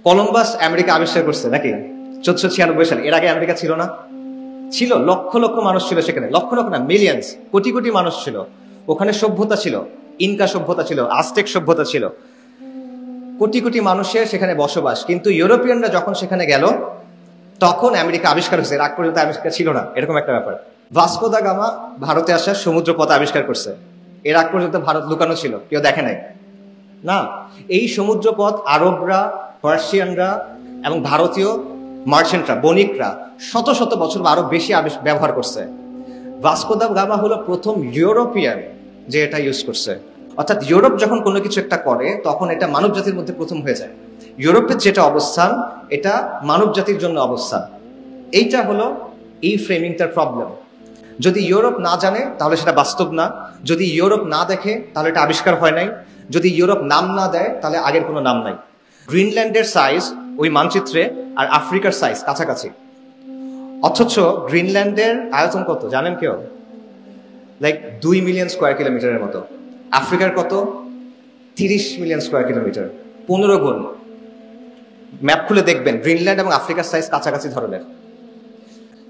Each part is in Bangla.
কলম্বাস আমেরিকা আবিষ্কার করছে নাকি 1496 সালে? এর আগে আমেরিকা ছিল না? ছিল, লক্ষ লক্ষ মানুষ ছিল সেখানে, লক্ষ লক্ষ না, মিলিয়ন্স, কোটি কোটি মানুষ ছিল ওখানে। সভ্যতা ছিল, ইনকা সভ্যতা ছিল, আজটেক সভ্যতা ছিল, কোটি কোটি মানুষের সেখানে বসবাস। কিন্তু ইউরোপিয়ানরা যখন সেখানে গেল তখন আমেরিকা আবিষ্কার হয়েছে, এর আগ পর্যন্ত আবিষ্কার ছিল না, এরকম একটা ব্যাপার। ভাস্কো দা গামা ভারতে আসার সমুদ্রপথ আবিষ্কার করছে, এর আগ পর্যন্ত ভারত লুকানো ছিল, কেউ দেখে নাই না। এই সমুদ্রপথ আরবরা, পার্সিয়ানরা এবং ভারতীয় মার্চেন্টরা, বণিকরা শত শত বছর বা আরো বেশি ব্যবহার করছে। ভাস্কো দা গামা হলো প্রথম ইউরোপিয়ান যে এটা ইউজ করছে। অর্থাৎ ইউরোপ যখন কোনো কিছু একটা করে তখন এটা মানব জাতির মধ্যে প্রথম হয়ে যায়। ইউরোপের যেটা অবস্থান এটা মানব জাতির জন্য অবস্থান। এইটা হলো এই ফ্রেমিংটার প্রবলেম। যদি ইউরোপ না জানে তাহলে সেটা বাস্তব না, যদি ইউরোপ না দেখে তাহলে এটা আবিষ্কার হয় নাই, যদি ইউরোপ নাম না দেয় তাহলে আগের কোনো নাম নাই। গ্রিনল্যান্ডের সাইজ ওই মানচিত্রে আর আফ্রিকার সাইজ কাছাকাছি, অথচ গ্রিনল্যান্ডের আয়তন কত জানেন কেউ? লাইক 2 মিলিয়ন স্কোয়ার কিলোমিটারের মতো। আফ্রিকার কত? 30 মিলিয়ন স্কোয়ার কিলোমিটার, 15 গুণ। ম্যাপ খুলে দেখবেন গ্রিনল্যান্ড এবং আফ্রিকার সাইজ কাছাকাছি ধরনের।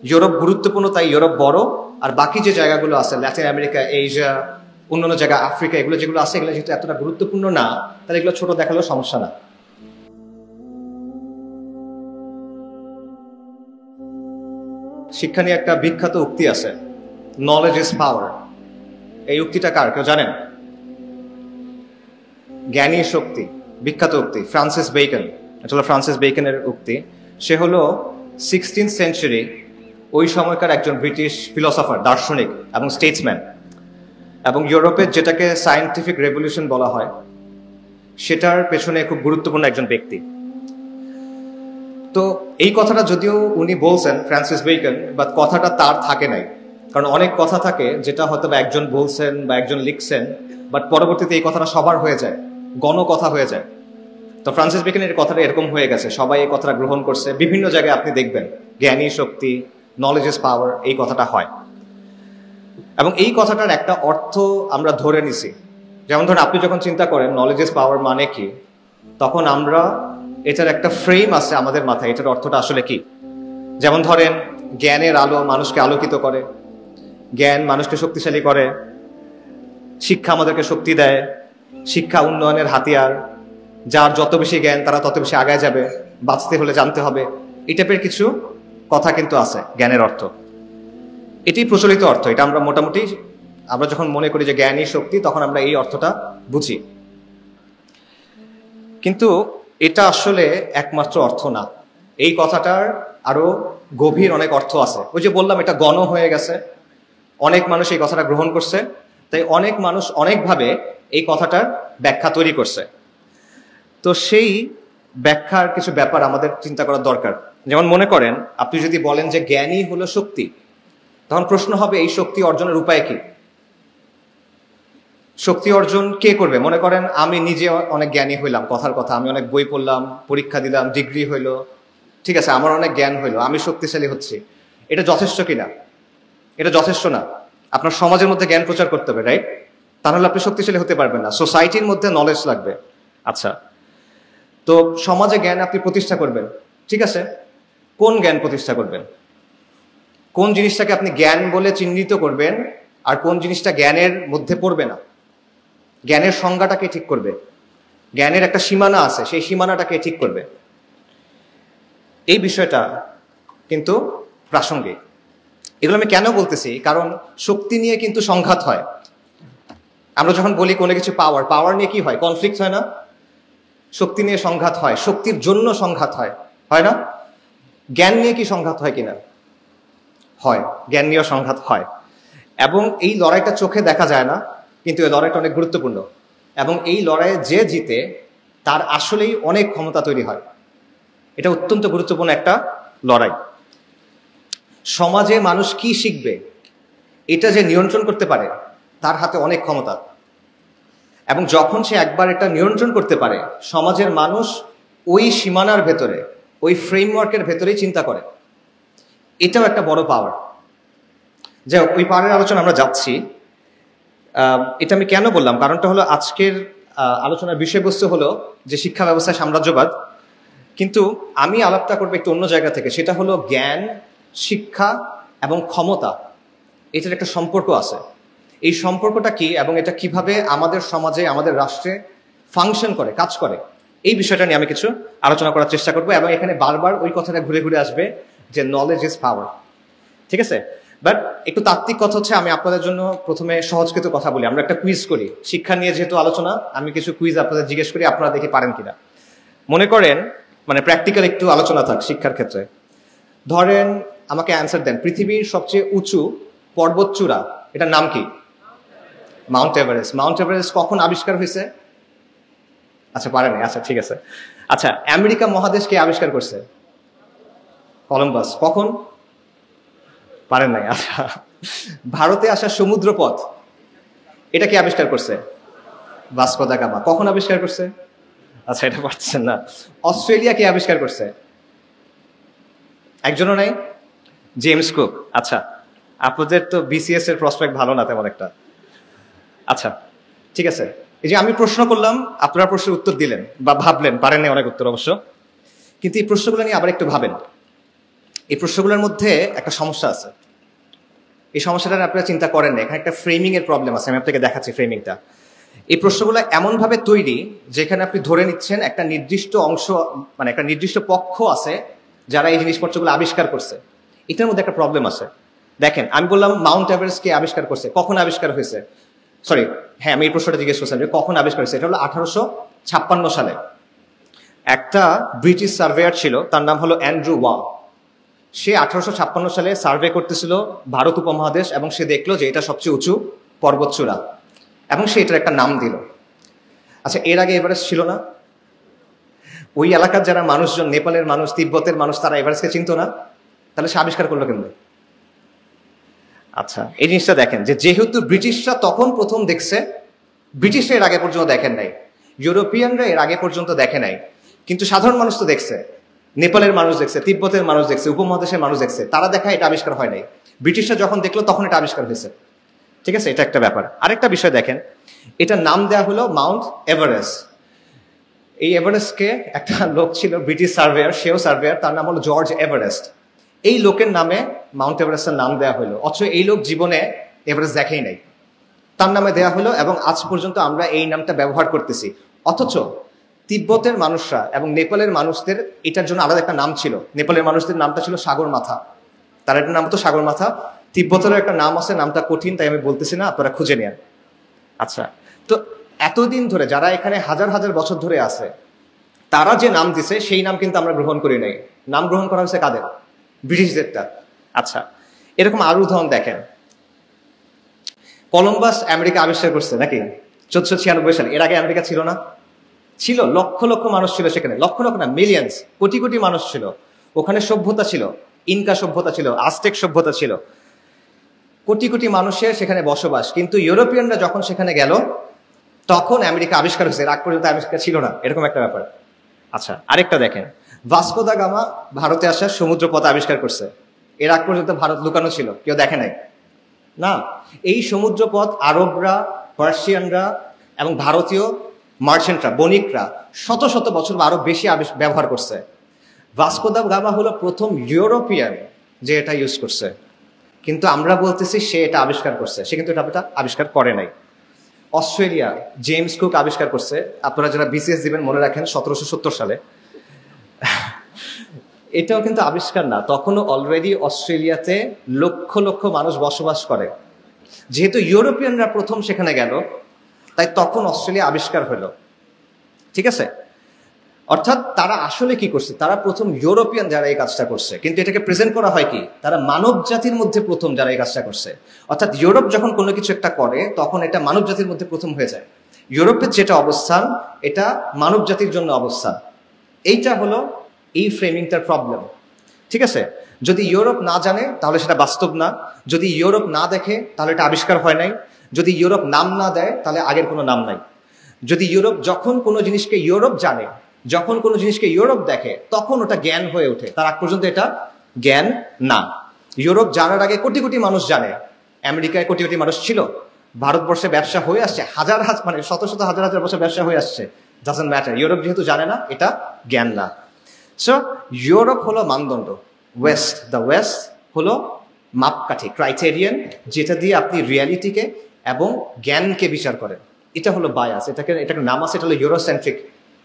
ইউরোপ গুরুত্বপূর্ণ তাই ইউরোপ বড়, আর বাকি যে জায়গাগুলো আছে ল্যাটিন আমেরিকা, এশিয়া, অন্যান্য জায়গা, আফ্রিকা, এগুলো যেগুলো আছে এগুলো যেহেতু এতটা গুরুত্বপূর্ণ না, তাহলে এগুলো ছোট দেখালেও সমস্যা না। শিক্ষা নিয়ে একটা বিখ্যাত উক্তি আছে, নলেজ ইজ পাওয়ার। এই উক্তিটা কার, কেউ জানেন? জ্ঞানী শক্তি, বিখ্যাত উক্তি, ফ্রান্সিস বেকন। এটা হলো ফ্রান্সিস বেকনের উক্তি। সে হলো 16th সেঞ্চুরি ওই সময়কার একজন ব্রিটিশ ফিলোসফার, দার্শনিক এবং স্টেটসম্যান, এবং ইউরোপের যেটাকে সায়েন্টিফিক রেভলিউশন বলা হয় সেটার পেছনে খুব গুরুত্বপূর্ণ একজন ব্যক্তি। তো এই কথাটা যদিও উনি বলছেন ফ্রান্সিস বেকন, বাট কথাটা তার থাকে নাই। কারণ অনেক কথা থাকে যেটা হয়তো বা একজন বলছেন বা একজন লিখছেন, বাট পরবর্তীতে এই কথাটা সবার হয়ে যায়, গণকথা হয়ে যায়। তো ফ্রান্সিস বেকনের কথাটা এরকম হয়ে গেছে, সবাই এই কথাটা গ্রহণ করছে। বিভিন্ন জায়গায় আপনি দেখবেন জ্ঞানী শক্তি, নলেজ ইজ পাওয়ার, এই কথাটা হয়। এবং এই কথাটার একটা অর্থ আমরা ধরে নিছি। যেমন ধরেন আপনি যখন চিন্তা করেন নলেজ ইজ পাওয়ার মানে কি, তখন আমরা এটার একটা ফ্রেম আছে আমাদের মাথায়, এটার অর্থটা আসলে কি। যেমন ধরেন জ্ঞানের আলো মানুষকে আলোকিত করে, জ্ঞান মানুষকে শক্তিশালী করে, শিক্ষা আমাদেরকে শক্তি দেয়, শিক্ষা উন্নয়নের হাতিয়ার, যার যত বেশি জ্ঞান তারা তত বেশি আগায় যাবে, বাঁচতে হলে জানতে হবে, এই টাইপের কিছু কথা কিন্তু আছে জ্ঞানের অর্থ। এটি প্রচলিত অর্থ, এটা আমরা মোটামুটি আমরা যখন মনে করি যে জ্ঞানই শক্তি তখন আমরা এই অর্থটা বুঝি। কিন্তু এটা আসলে একমাত্র অর্থ না, এই কথাটার আরো গভীর অনেক অর্থ আছে। ওই যে বললাম এটা গণ হয়ে গেছে, অনেক মানুষ এই কথাটা গ্রহণ করছে, তাই অনেক মানুষ অনেকভাবে এই কথাটার ব্যাখ্যা তৈরি করছে। তো সেই ব্যাখ্যার কিছু ব্যাপার আমাদের চিন্তা করার দরকার। যেমন মনে করেন আপনি যদি বলেন যে জ্ঞানই হলো শক্তি, তখন প্রশ্ন হবে এই শক্তি অর্জনের উপায় কি? শক্তি অর্জন কে করবে? মনে করেন আমি নিজে অনেক জ্ঞানী হইলাম, কথার কথা, আমি অনেক বই পড়লাম, পরীক্ষা দিলাম, ডিগ্রি হইলো, ঠিক আছে, আমার অনেক জ্ঞান হইলো, আমি শক্তিশালী হচ্ছি। এটা যথেষ্ট কিনা? এটা যথেষ্ট না। আপনার সমাজের মধ্যে জ্ঞান প্রচার করতে হবে, রাইট? তাহলে আপনি শক্তিশালী হতে পারবেন না। সোসাইটির মধ্যে নলেজ লাগবে। আচ্ছা, তো সমাজে জ্ঞান আপনি প্রতিষ্ঠা করবেন, ঠিক আছে, কোন জ্ঞান প্রতিষ্ঠা করবেন? কোন জিনিসটাকে আপনি জ্ঞান বলে চিহ্নিত করবেন আর কোন জিনিসটা জ্ঞানের মধ্যে পড়বে না? জ্ঞানের সংজ্ঞাটাকে ঠিক করবে, জ্ঞানের একটা সীমানা আছে, সেই সীমানাটাকে ঠিক করবে। এই বিষয়টা কিন্তু প্রাসঙ্গিক। এগুলো আমি কেন বলতেছি, কারণ শক্তি নিয়ে কিন্তু সংঘাত হয়। আমরা যখন বলি কোনো কিছু পাওয়ার, পাওয়ার নিয়ে কি হয়? কনফ্লিক্ট হয় না? শক্তি নিয়ে সংঘাত হয়, শক্তির জন্য সংঘাত হয়, হয় না? জ্ঞান নিয়ে কি সংঘাত হয় কিনা? হয়, জ্ঞান নিয়েও সংঘাত হয়। এবং এই লড়াইটা চোখে দেখা যায় না, কিন্তু এই লড়াইটা অনেক গুরুত্বপূর্ণ। এবং এই লড়াইয়ে যে জিতে তার আসলেই অনেক ক্ষমতা তৈরি হয়। এটা অত্যন্ত গুরুত্বপূর্ণ একটা লড়াই। সমাজে মানুষ কি শিখবে এটা যে নিয়ন্ত্রণ করতে পারে তার হাতে অনেক ক্ষমতা। এবং যখন সে একবার এটা নিয়ন্ত্রণ করতে পারে, সমাজের মানুষ ওই সীমানার ভেতরে, ওই ফ্রেমওয়ার্কের ভেতরেই চিন্তা করে। এটাও একটা বড় পাওয়ার। যাই হোক, ওই পাওয়ারের আলোচনা আমরা যাচ্ছি। এটা আমি কেন বললাম, কারণটা হলো আজকের আলোচনার বিষয়বস্তু হলো যে শিক্ষা ব্যবস্থায় সাম্রাজ্যবাদ। কিন্তু আমি আলাপটা করবো একটু অন্য জায়গা থেকে, সেটা হলো জ্ঞান, শিক্ষা এবং ক্ষমতা, এটার একটা সম্পর্ক আছে। এই সম্পর্কটা কি এবং এটা কিভাবে আমাদের সমাজে, আমাদের রাষ্ট্রে ফাংশন করে, কাজ করে, এই বিষয়টা নিয়ে আমি কিছু আলোচনা করার চেষ্টা করবো। এবং এখানে বারবার ওই কথাটা ঘুরে ঘুরে আসবে যে নলেজ ইজ পাওয়ার, ঠিক আছে? বাট একটু তাত্ত্বিক কথা হচ্ছে, আমি আপনাদের জন্য প্রথমে সহজকৃত কথা বলি। আমরা একটা কুইজ করি, শিক্ষা নিয়ে যেহেতু আলোচনা, আমি কিছু কুইজ আপনাদের জিজ্ঞেস করি, আপনারা দেখি পারেন কিনা। মনে করেন, মানে প্র্যাকটিক্যাল একটু আলোচনা থাক শিক্ষার ক্ষেত্রে। ধরেন আমাকে অ্যান্সার দেন, পৃথিবীর সবচেয়ে উঁচু পর্বতচূড়া এটার নাম কি? Mount Everest. মাউন্ট এভারেস্ট কখন আবিষ্কার হয়েছে? আচ্ছা পারেন, আচ্ছা ঠিক আছে। আচ্ছা, আমেরিকা মহাদেশ কে আবিষ্কার করছে? কলম্বাস। কখন? পারেন নাই। আচ্ছা, ভারতে আসা সমুদ্র পথ এটা কে আবিষ্কার করছে? Vasco da Gama. কখন আবিষ্কার করছে? আচ্ছা, এটা পারছেন না। অস্ট্রেলিয়া কে আবিষ্কার করছে? একজনও নাই? James cook. আচ্ছা, আপনাদের তো বিসিএস এর প্রসপেক্ট ভালো না তেমন একটা। আচ্ছা ঠিক আছে, এই যে আমি প্রশ্ন করলাম, আপনারা প্রশ্নের উত্তর দিলেন বা ভাবলেন, পারেন না অনেক উত্তর অবশ্য, কিন্তু এই প্রশ্নগুলো নিয়ে আবার একটু ভাবেন। এই প্রশ্নগুলোর মধ্যে একটা সমস্যা আছে, এই সমস্যাটা আপনারা চিন্তা করেন না। এখানে একটা ফ্রেমিং এর প্রবলেম আছে, আমি আপনাকে দেখাচ্ছি ফ্রেমিংটা। এই প্রশ্নগুলো এমনভাবে তৈরি যেখানে আপনি ধরে নিচ্ছেন একটা নির্দিষ্ট অংশ, মানে একটা নির্দিষ্ট পক্ষ আছে যারা এই জিনিসপত্রগুলো আবিষ্কার করছে। এটার মধ্যে একটা প্রবলেম আছে। দেখেন, আমি বললাম মাউন্ট এভারেস্ট কে আবিষ্কার করছে, কখন আবিষ্কার হয়েছে? সরি, হ্যাঁ, আমি এই প্রশ্নটা জিজ্ঞেস করছিলাম যে কখন আবিষ্কার হয়েছে। এটা হলো 1856 সালে। একটা ব্রিটিশ সার্ভেয়ার ছিল, তার নাম হলো অ্যান্ড্রু ওয়াং। সে 1856 সালে সার্ভে করতেছিল ভারত উপমহাদেশ, এবং সে দেখলো যে এটা সবচেয়ে উঁচু পর্বতচূড়া, এবং সে এটার একটা নাম দিল। আচ্ছা, এর আগে এভারেস্ট ছিল না? ওই এলাকার যারা মানুষজন, নেপালের মানুষ, তিব্বতের মানুষ, তারা এভারেস্টকে চিনতো না? তাহলে সে আবিষ্কার করলো কেমন? আচ্ছা, এই জিনিসটা দেখেন যে যেহেতু ব্রিটিশরা তখন প্রথম দেখছে, ব্রিটিশরা এর আগে পর্যন্ত দেখেন নাই, ইউরোপিয়ানরা এর আগে পর্যন্ত দেখে নাই, কিন্তু সাধারণ মানুষ তো দেখছে, নেপালের মানুষ দেখছে, তিব্বতের মানুষ দেখছে, উপমহাদেশের মানুষ দেখছে, তারা দেখা এটা আবিষ্কার হয় নাই। ব্রিটিশরা যখন দেখলো তখন এটা আবিষ্কার হয়েছে, ঠিক আছে? এটা একটা ব্যাপার। আরেকটা বিষয় দেখেন, এটার নাম দেওয়া হলো মাউন্ট এভারেস্ট। এই এভারেস্টকে একটা লোক ছিল, ব্রিটিশ সার্ভেয়ার, সেও সার্ভেয়ার, তার নাম হলো জর্জ এভারেস্ট। এই লোকের নামে মাউন্ট এভারেস্টের নাম দেওয়া হলো, অথচ এই লোক জীবনে এভারেস্ট দেখেই নাই, তার নামে দেওয়া হলো, এবং আজ পর্যন্ত আমরা এই নামটা ব্যবহার করতেছি। অথচ তিব্বতের মানুষরা এবং নেপালের মানুষদের এটার জন্য আলাদা একটা নাম ছিল। নেপালের মানুষদের নামটা ছিল সাগর মাথা, তার একটা নাম তো সাগর মাথা। তিব্বতেরও একটা নাম আছে, নামটা কঠিন, তাই আমি বলতেছি না, আপনারা খুঁজে নেন। আচ্ছা, তো এতদিন ধরে যারা এখানে হাজার হাজার বছর ধরে আছে, তারা যে নাম দিছে সেই নাম কিন্তু আমরা গ্রহণ করি নাই। নাম গ্রহণ করা হয়েছে কাদের? ব্রিটিশদেরটা। আচ্ছা, এরকম আরো উদাহরণ দেখেন। কলম্বাস আমেরিকা আবিষ্কার করছে নাকি 1496 সালে? এর আগে আমেরিকা ছিল না? ছিল, লক্ষ লক্ষ মানুষ ছিল সেখানে, লক্ষ লক্ষ না, মিলিয়ন্স, কোটি কোটি মানুষ ছিল ওখানে। সভ্যতা ছিল, ইনকা সভ্যতা ছিল, আজটেক সভ্যতা ছিল, কোটি কোটি মানুষের সেখানে বসবাস। কিন্তু ইউরোপিয়ানরা যখন সেখানে গেল তখন আমেরিকা আবিষ্কার হয়েছে, এর আগ পর্যন্ত আবিষ্কার ছিল না, এরকম একটা ব্যাপার। আচ্ছা, আরেকটা দেখেন, ভাস্কো দা গামা ভারতে আসার সমুদ্র পথ আবিষ্কার করছে, এর আগ পর্যন্ত ভারত লুকানো ছিল, কেউ দেখে নাই না। এই সমুদ্র পথ আরবরা, পার্সিয়ানরা এবং ভারতীয় মার্চেন্টরা, বণিকরা শত শত বছর বা আরো বেশি ব্যবহার করছে। ভাস্কো দা গামা হলো প্রথম ইউরোপিয়ান যে এটা ইউজ করছে, কিন্তু আমরা বলতেছি সে এটা আবিষ্কার করছে, সে কিন্তু এটা আবিষ্কার করে নাই। অস্ট্রেলিয়া জেমস কুক আবিষ্কার করছে, আপনারা যারা বিসিএস দিবেন মনে রাখেন 1770 সালে। এটাও কিন্তু আবিষ্কার না, তখনও অলরেডি অস্ট্রেলিয়াতে লক্ষ লক্ষ মানুষ বসবাস করে। যেহেতু ইউরোপিয়ানরা প্রথম সেখানে গেল, তাই তখন অস্ট্রেলিয়া আবিষ্কার হলো, ঠিক আছে? অর্থাৎ তারা আসলে কি করছে, তারা প্রথম ইউরোপিয়ান যারা এই কাজটা করছে, কিন্তু এটাকে প্রেজেন্ট করা হয় কি, তারা মানব জাতির মধ্যে প্রথম যারা এই কাজটা করছে। অর্থাৎ ইউরোপ যখন কোনো কিছু একটা করে তখন এটা মানব জাতির মধ্যে প্রথম হয়ে যায়। ইউরোপের যেটা অবস্থান এটা মানব জাতির জন্য অবস্থান। এইটা হলো এই ফ্রেমিংটার প্রবলেম, ঠিক আছে? যদি ইউরোপ না জানে তাহলে সেটা বাস্তব না, যদি ইউরোপ না দেখে তাহলে এটা আবিষ্কার হয় নাই, যদি ইউরোপ নাম না দেয় তাহলে আগের কোনো নাম নাই, যদি ইউরোপ যখন কোনো জিনিসকে ইউরোপ জানে, যখন কোনো জিনিসকে ইউরোপ দেখে তখন ওটা জ্ঞান হয়ে ওঠে, তার আগ পর্যন্ত এটা জ্ঞান না। ইউরোপ জানার আগে কোটি কোটি মানুষ জানে, আমেরিকায় কোটি কোটি মানুষ ছিল, ভারতবর্ষে ব্যবসা হয়ে আসছে হাজার হাজার, মানে শত শত হাজার হাজার বছর ব্যবসা হয়ে আসছে, ডাজন্ট ম্যাটার। ইউরোপ যেহেতু জানে না, এটা জ্ঞান না। সো ইউরোপ হলো মানদণ্ড, দ্য ওয়েস্ট হলো মাপকাঠি, ক্রাইটেরিয়ান, যেটা দিয়ে আপনি রিয়ালিটিকে এবং জ্ঞানকে বিচার করেন। এটা হলো বায়াস, এটাকে নাম আছে, এটা হলো ইউরোসেন্ট্রিক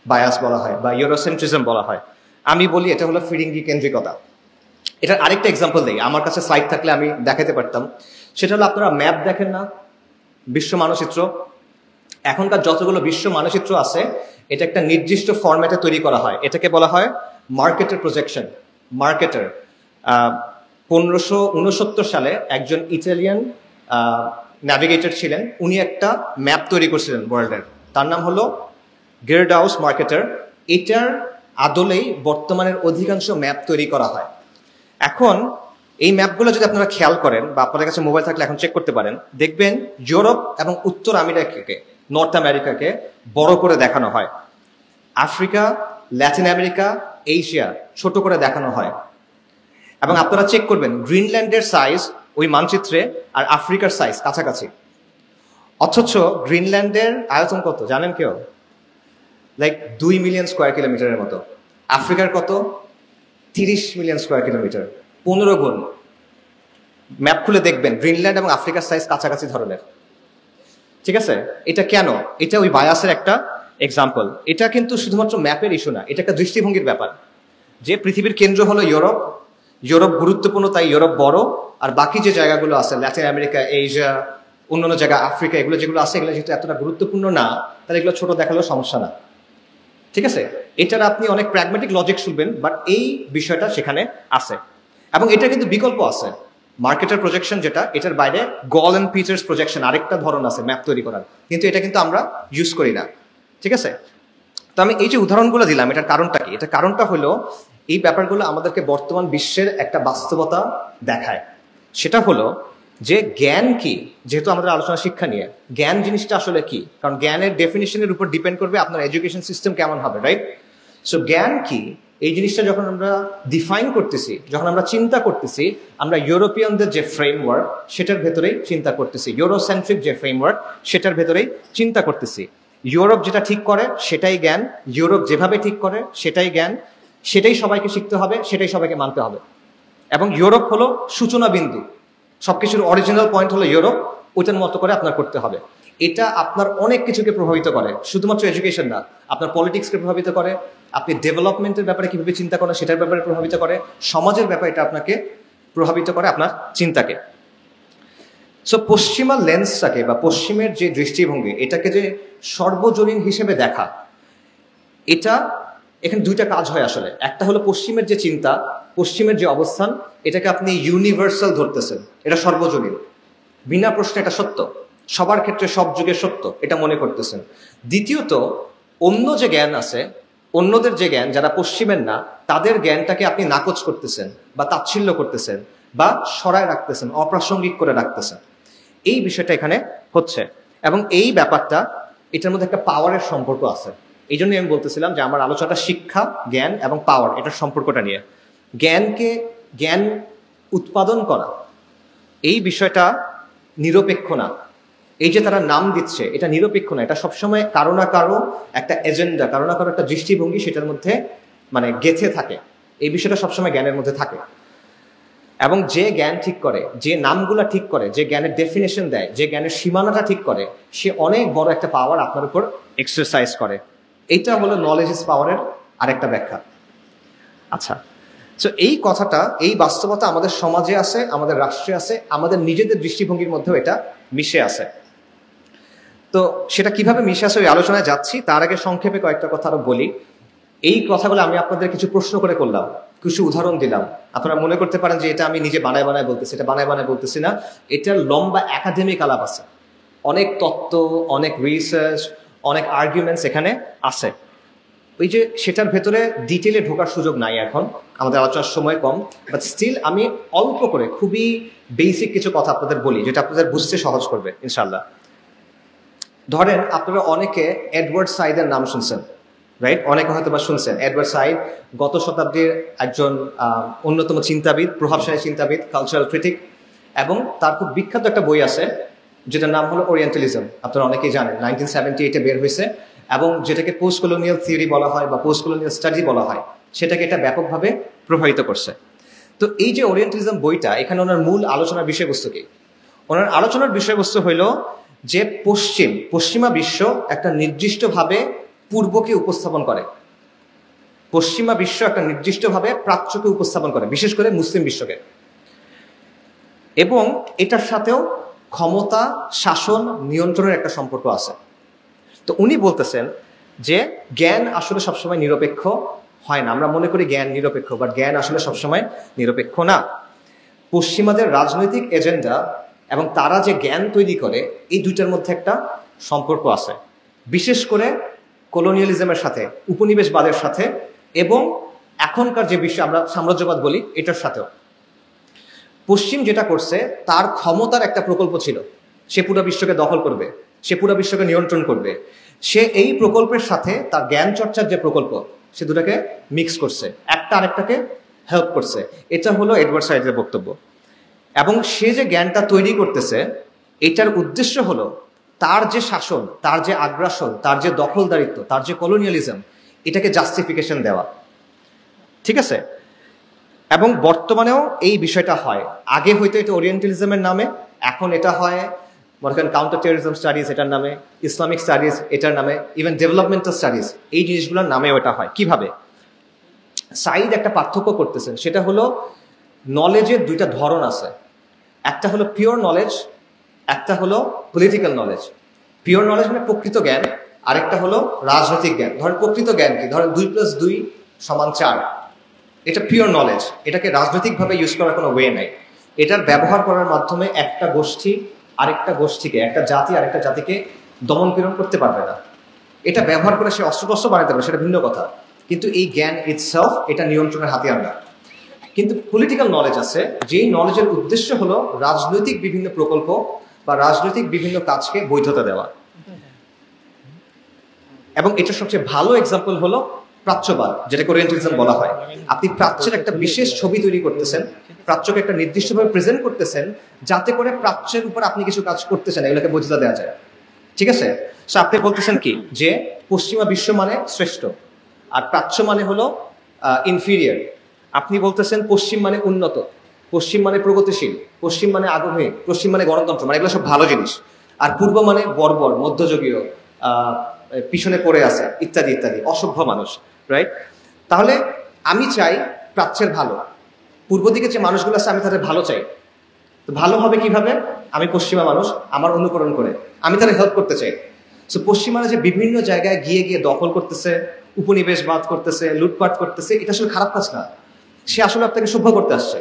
বায়াস বলা হয় বা ইউরোসেন্ট্রিজম বলা হয়। আমি বলি এটা হলো ফিরিঙ্গি কেন্দ্রিকতা। এটার আরেকটা এক্সাম্পল দেই, আমার কাছে স্লাইড থাকলে আমি দেখাতে পারতাম। সেটা হলো আপনারা ম্যাপ দেখেন না, বিশ্ব মানচিত্র, এখনকার যতগুলো বিশ্ব মানচিত্র আছে এটা একটা নির্দিষ্ট ফরম্যাটে তৈরি করা হয়, এটাকে বলা হয় মার্কেটার প্রজেকশন। মার্কেটার 1569 সালে একজন ইটালিয়ান ন্যাভিগেটর ছিলেন, উনি একটা ম্যাপ তৈরি করছিলেন ওয়ার্ল্ডের, তার নাম হলো গেরডাউস মার্কেটার। এটার আদলেই বর্তমানের অধিকাংশ ম্যাপ তৈরি করা হয়। এখন এই ম্যাপগুলো যদি আপনারা খেয়াল করেন বা আপনাদের কাছে মোবাইল থাকলে এখন চেক করতে পারেন, দেখবেন ইউরোপ এবং উত্তর আমেরিকাকে, নর্থ আমেরিকাকে বড় করে দেখানো হয়, আফ্রিকা, ল্যাটিন আমেরিকা, এশিয়া ছোট করে দেখানো হয়। এবং আপনারা চেক করবেন গ্রিনল্যান্ডের সাইজ ওই মানচিত্রে আর আফ্রিকার সাইজ কাছাকাছি, অথচ গ্রিনল্যান্ডের আয়তন কত জানেন কেউ? লাইক 2 মিলিয়ন স্কোয়ার কিলোমিটারের মতো। আফ্রিকার কত? 30 মিলিয়ন স্কোয়ার কিলোমিটার, 15 গুণ। ম্যাপ খুলে দেখবেন গ্রিনল্যান্ড এবং আফ্রিকার সাইজ কাছাকাছি ধরনের। ঠিক আছে, এটা কেন? এটা ওই বায়াসের একটা এক্সাম্পল। এটা কিন্তু শুধুমাত্র ম্যাপের ইস্যু না, এটা একটা দৃষ্টিভঙ্গির ব্যাপার, যে পৃথিবীর কেন্দ্র হলো ইউরোপ, ইউরোপ গুরুত্বপূর্ণ তাই ইউরোপ বড়, আর বাকি যে জায়গাগুলো আছে ল্যাটিন আমেরিকা, এশিয়া, অন্যান্য জায়গা, আফ্রিকা, এগুলো যেগুলো আছে এগুলো যেহেতু এতটা গুরুত্বপূর্ণ না, তাহলে এগুলো ছোট দেখালেও সমস্যা না। ঠিক আছে, এটার আপনি অনেক প্র্যাগমেটিক লজিক শুনবেন, বাট এই বিষয়টা সেখানে আছে। এবং এটা কিন্তু বিকল্প আছে, মার্কেটার প্রজেকশন যেটা, এটার বাইরে গল অ্যান্ড পিটার্স প্রজেকশন আরেকটা ধরন আছে ম্যাপ তৈরি করার, কিন্তু এটা কিন্তু আমরা ইউজ করি না। ঠিক আছে, তো আমি এই যে উদাহরণগুলো দিলাম, এটার কারণটা কি? এটার কারণটা হলো এই ব্যাপারগুলো আমাদেরকে বর্তমান বিশ্বের একটা বাস্তবতা দেখায়। সেটা হলো যে জ্ঞান কি, যেহেতু আমাদের আলোচনা শিক্ষা নিয়ে, জ্ঞান জিনিসটা আসলে কি? কারণ জ্ঞানের ডেফিনিশনের উপর ডিপেন্ড করবে আপনার এডুকেশন সিস্টেম কেমন হবে, রাইট? সো জ্ঞান কি এই জিনিসটা যখন আমরা ডিফাইন করতেছি, যখন আমরা চিন্তা করতেছি, আমরা ইউরোপিয়ানদের যে ফ্রেমওয়ার্ক সেটার ভেতরেই চিন্তা করতেছি, ইউরোসেন্ট্রিক যে ফ্রেমওয়ার্ক সেটার ভেতরেই চিন্তা করতেছি। ইউরোপ যেটা ঠিক করে সেটাই জ্ঞান, ইউরোপ যেভাবে ঠিক করে সেটাই জ্ঞান, সেটাই সবাইকে শিখতে হবে, সেটাই সবাইকে মানতে হবে। এবং ইউরোপ হলো সূচনা বিন্দু, সবকিছুর অরিজিনাল পয়েন্ট হলো ইউরোপ, ওইটার মতো করে আপনার করতে হবে। এটা আপনার অনেক কিছুকে প্রভাবিত করে, শুধুমাত্র এডুকেশন না, আপনার পলিটিক্সকে প্রভাবিত করে, আপনি ডেভেলপমেন্টের ব্যাপারে কিভাবে চিন্তা করেন সেটার ব্যাপারে প্রভাবিত করে, সমাজের ব্যাপারে এটা আপনাকে প্রভাবিত করে, আপনার চিন্তাকে। সো পশ্চিমা লেন্সটাকে বা পশ্চিমের যে দৃষ্টিভঙ্গি, এটাকে যে সর্বজনীন হিসেবে দেখা, এটা এখানে দুইটা কাজ হয় আসলে। একটা হলো পশ্চিমের যে চিন্তা, পশ্চিমের যে অবস্থান, এটাকে আপনি ইউনিভার্সাল ধরতেছেন, এটা সর্বজনীন, বিনা প্রশ্নে এটা সত্য, সবার ক্ষেত্রে সব যুগে সত্য, এটা মনে করতেছেন। দ্বিতীয়ত, অন্য যে জ্ঞান আছে, অন্যদের যে জ্ঞান, যারা পশ্চিমের না, তাদের জ্ঞানটাকে আপনি নাকচ করতেছেন বা তাচ্ছিল্য করতেছেন বা সরায় রাখতেছেন, অপ্রাসঙ্গিক করে রাখতেছেন। এই বিষয়টা এখানে হচ্ছে। এবং এই ব্যাপারটা, এটার মধ্যে একটা পাওয়ারের সম্পর্ক আছে। এই জন্যই আমি বলতেছিলাম যে আমার আলোচনাটা শিক্ষা, জ্ঞান এবং পাওয়ার, এটার সম্পর্কটা নিয়ে। জ্ঞান উৎপাদন করা, এই বিষয়টা নিরপেক্ষ না। এই যে তারা নাম দিচ্ছে, এটা নিরপেক্ষ না, এটা সবসময় কারো না কারো একটা এজেন্ডা, কারো না কারো একটা দৃষ্টিভঙ্গি সেটার মধ্যে মানে গেঁথে থাকে। এই বিষয়টা সবসময় জ্ঞানের মধ্যে থাকে। এবং যে জ্ঞান ঠিক করে, যে নামগুলা ঠিক করে, যে জ্ঞানের ডেফিনেশন দেয়, যে জ্ঞানের সীমানাটা ঠিক করে, সে অনেক বড় একটা পাওয়ার আপনার উপর এক্সারসাইজ করে। এইটা হলো নলেজ ইজ পাওয়ারের আরেকটা ব্যাখ্যা। আচ্ছা, তো এই কথাটা, এই বাস্তবতা আমাদের সমাজে আছে, আমাদের রাষ্ট্রে আছে, আমাদের নিজেদের দৃষ্টিভঙ্গির মধ্যেও এটা মিশে আছে। তো সেটা কিভাবে মিশে আছে ওই আলোচনায় যাচ্ছি, তার আগে সংক্ষেপে কয়েকটা কথা আরো বলি। এই কথাগুলো আমি আপনাদের কিছু প্রশ্ন করে করলাম, কিছু উদাহরণ দিলাম। আপনারা মনে করতে পারেন যে এটা আমি নিজে বানায় বানায় বলতেছি, এটা বানায় বানায় বলতেছি না, এটার লম্বা একাডেমিক আলাপ আছে, অনেক তত্ত্ব, অনেক রিসার্চ, অনেক আর্গুমেন্টস এখানে আছে। ওই যে সেটার ভেতরে ডিটেলে ঢোকার সুযোগ নাই এখন, আমাদের আলোচনার সময় কম, বাট স্টিল আমি অল্প করে খুবই বেসিক কিছু কথা আপনাদের বলি, যেটা আপনাদের বুঝতে সহজ করবে ইনশাল্লাহ। ধরেন আপনারা অনেকে এডওয়ার্ড সাইদের নাম শুনছেন, রাইট? অনেকে হয়তো বা শুনছেন। এডওয়ার্ড সাইদ গত শতাব্দীর একজন অন্যতম চিন্তাবিদ, প্রভাবশালী চিন্তাবিদ, কালচারাল ক্রিটিক, এবং তার খুব বিখ্যাত একটা বই আছে যেটার নাম হলো ওরিয়েন্টালিজম। আপনারা অনেকেই জানেন, 1978-এ বের হয়েছে। এবং যেটাকে পোস্ট কলোনিয়াল থিওরি বলা হয় বা পোস্ট কলোনিয়াল স্টাডি বলা হয়, সেটাকে এটা ব্যাপকভাবে প্রভাবিত করছে। তো এই যে ওরিয়েন্টালিজম বইটা, এখানে ওনার মূল আলোচনার বিষয়বস্তু কি? ওনার আলোচনার বিষয়বস্তু হইল যে পশ্চিমা বিশ্ব একটা নির্দিষ্টভাবে পূর্বকে উপস্থাপন করে, পশ্চিমা বিশ্ব একটা নির্দিষ্টভাবে প্রাচ্যকে উপস্থাপন করে, বিশেষ করে মুসলিম বিশ্বকে, এবং এটার সাথেও ক্ষমতা, শাসন, নিয়ন্ত্রণের একটা সম্পর্ক আছে। তো উনি বলতেছেন যে জ্ঞান আসলে সবসময় নিরপেক্ষ হয় না। আমরা মনে করি জ্ঞান নিরপেক্ষ, বাট জ্ঞান আসলে সবসময় নিরপেক্ষ না। পশ্চিমাদের রাজনৈতিক এজেন্ডা এবং তারা যে জ্ঞান তৈরি করে, এই দুইটার মধ্যে একটা সম্পর্ক আছে, বিশেষ করে কলোনিয়ালিজমের সাথে, উপনিবেশবাদের সাথে, এবং এখনকার যে বিশ্ব আমরা সাম্রাজ্যবাদ বলি এটার সাথেও। পশ্চিম যেটা করছে, তার ক্ষমতার একটা প্রকল্প ছিল, সে পুরো বিশ্বকে দখল করবে, সে পুরো বিশ্বকে নিয়ন্ত্রণ করবে। সে এই প্রকল্পের সাথে তার জ্ঞান চর্চার যে প্রকল্প, সে দুটাকে মিক্স করছে, একটা আরেকটাকে হেল্প করছে। এটা হলো এডওয়ার্ড সাইডের বক্তব্য। এবং সে যে জ্ঞানটা তৈরি করতেছে, এটার উদ্দেশ্য হলো তার যে শাসন, তার যে আগ্রাসন, তার যে দখলদারিত্ব, তার যে কলোনিয়ালিজম, এটাকে জাস্টিফিকেশন দেওয়া। ঠিক আছে? এবং বর্তমানেও এই বিষয়টা হয়। আগে হয়তো এটা ওরিয়েন্টালিজমের নামে, এখন এটা হয় মনে করেন কাউন্টার টেররিজম স্টাডিজ এটার নামে, ইসলামিক স্টাডিজ এটার নামে, ইভেন ডেভেলপমেন্টাল স্টাডিজ, এই জিনিসগুলোর নামেও এটা হয়। কিভাবে? সাইদ একটা পার্থক্য করতেছেন, সেটা হলো নলেজের দুইটা ধরন আছে, একটা হলো পিওর নলেজ, একটা হলো পলিটিক্যাল নলেজ। পিওর নলেজ মানে প্রকৃত জ্ঞান, আরেকটা হলো রাজনৈতিক জ্ঞান। ধরেন প্রকৃত জ্ঞান কি? ধরেন 2+2 = 4, এটা পিওর নলেজ। এটাকে রাজনৈতিকভাবে ইউজ করার কোনো ওয়ে নাই। এটার ব্যবহার করার মাধ্যমে একটা গোষ্ঠী আরেকটা গোষ্ঠীকে, একটা জাতি আরেকটা জাতিকে দমন পীড়ন করতে পারবে না। এটা ব্যবহার করে সে অস্ত্রশস্ত্র বানাতে পারে, সেটা ভিন্ন কথা, কিন্তু এই জ্ঞান ইটসেলফ এটা নিয়ন্ত্রণের হাতিয়ার না। কিন্তু পলিটিক্যাল নলেজ আছে, যেই নলেজের উদ্দেশ্য হলো রাজনৈতিক বিভিন্ন প্রকল্প বা রাজনৈতিক বিভিন্ন কাজকে বৈধতা দেওয়া। এবং এটার সবচেয়ে ভালো এক্সাম্পল হলো প্রাচ্যবাদ, যেটাকে ওরিয়েন্টালিজম বলা হয়। আপনি প্রাচ্যের একটা বিশেষ ছবি তৈরি করতেছেন, প্রাচ্যকে একটা নির্দিষ্টভাবে প্রেজেন্ট করতেছেন, যাতে করে প্রাচ্যের উপর আপনি কিছু কাজ করতেছেন, এগুলোকে বৈধতা দেওয়া যায়। ঠিক আছে? সো আপনি বলতেছেন কি, যে পশ্চিমা বিশ্ব মানে শ্রেষ্ঠ আর প্রাচ্য মানে হলো ইনফিরিয়ার। আপনি বলতেছেন পশ্চিম মানে উন্নত, পশ্চিম মানে প্রগতিশীল, পশ্চিম মানে আগ্রহী, পশ্চিম মানে গণতন্ত্র, মানে এগুলো সব ভালো জিনিস, আর পূর্ব মানে বর্বর, মধ্যযুগীয়, পিছনে পড়ে আছে, ইত্যাদি ইত্যাদি, অসভ্য মানুষ। রাইট? তাহলে আমি চাই প্রাচ্যের ভালো, পূর্ব দিকে যে মানুষগুলো আছে আমি তাদের ভালো চাই। তো ভালো হবে কিভাবে? আমি পশ্চিমা মানুষ, আমার অনুকরণ করে আমি তাদের হেল্প করতে চাই। সো পশ্চিমারা যে বিভিন্ন জায়গায় গিয়ে গিয়ে দখল করতেছে, উপনিবেশবাদ করতেছে, লুটপাট করতেছে, এটা আসলে খারাপ কাজ না। সে আসলে আপনাকে সভ্য করতে আসছে,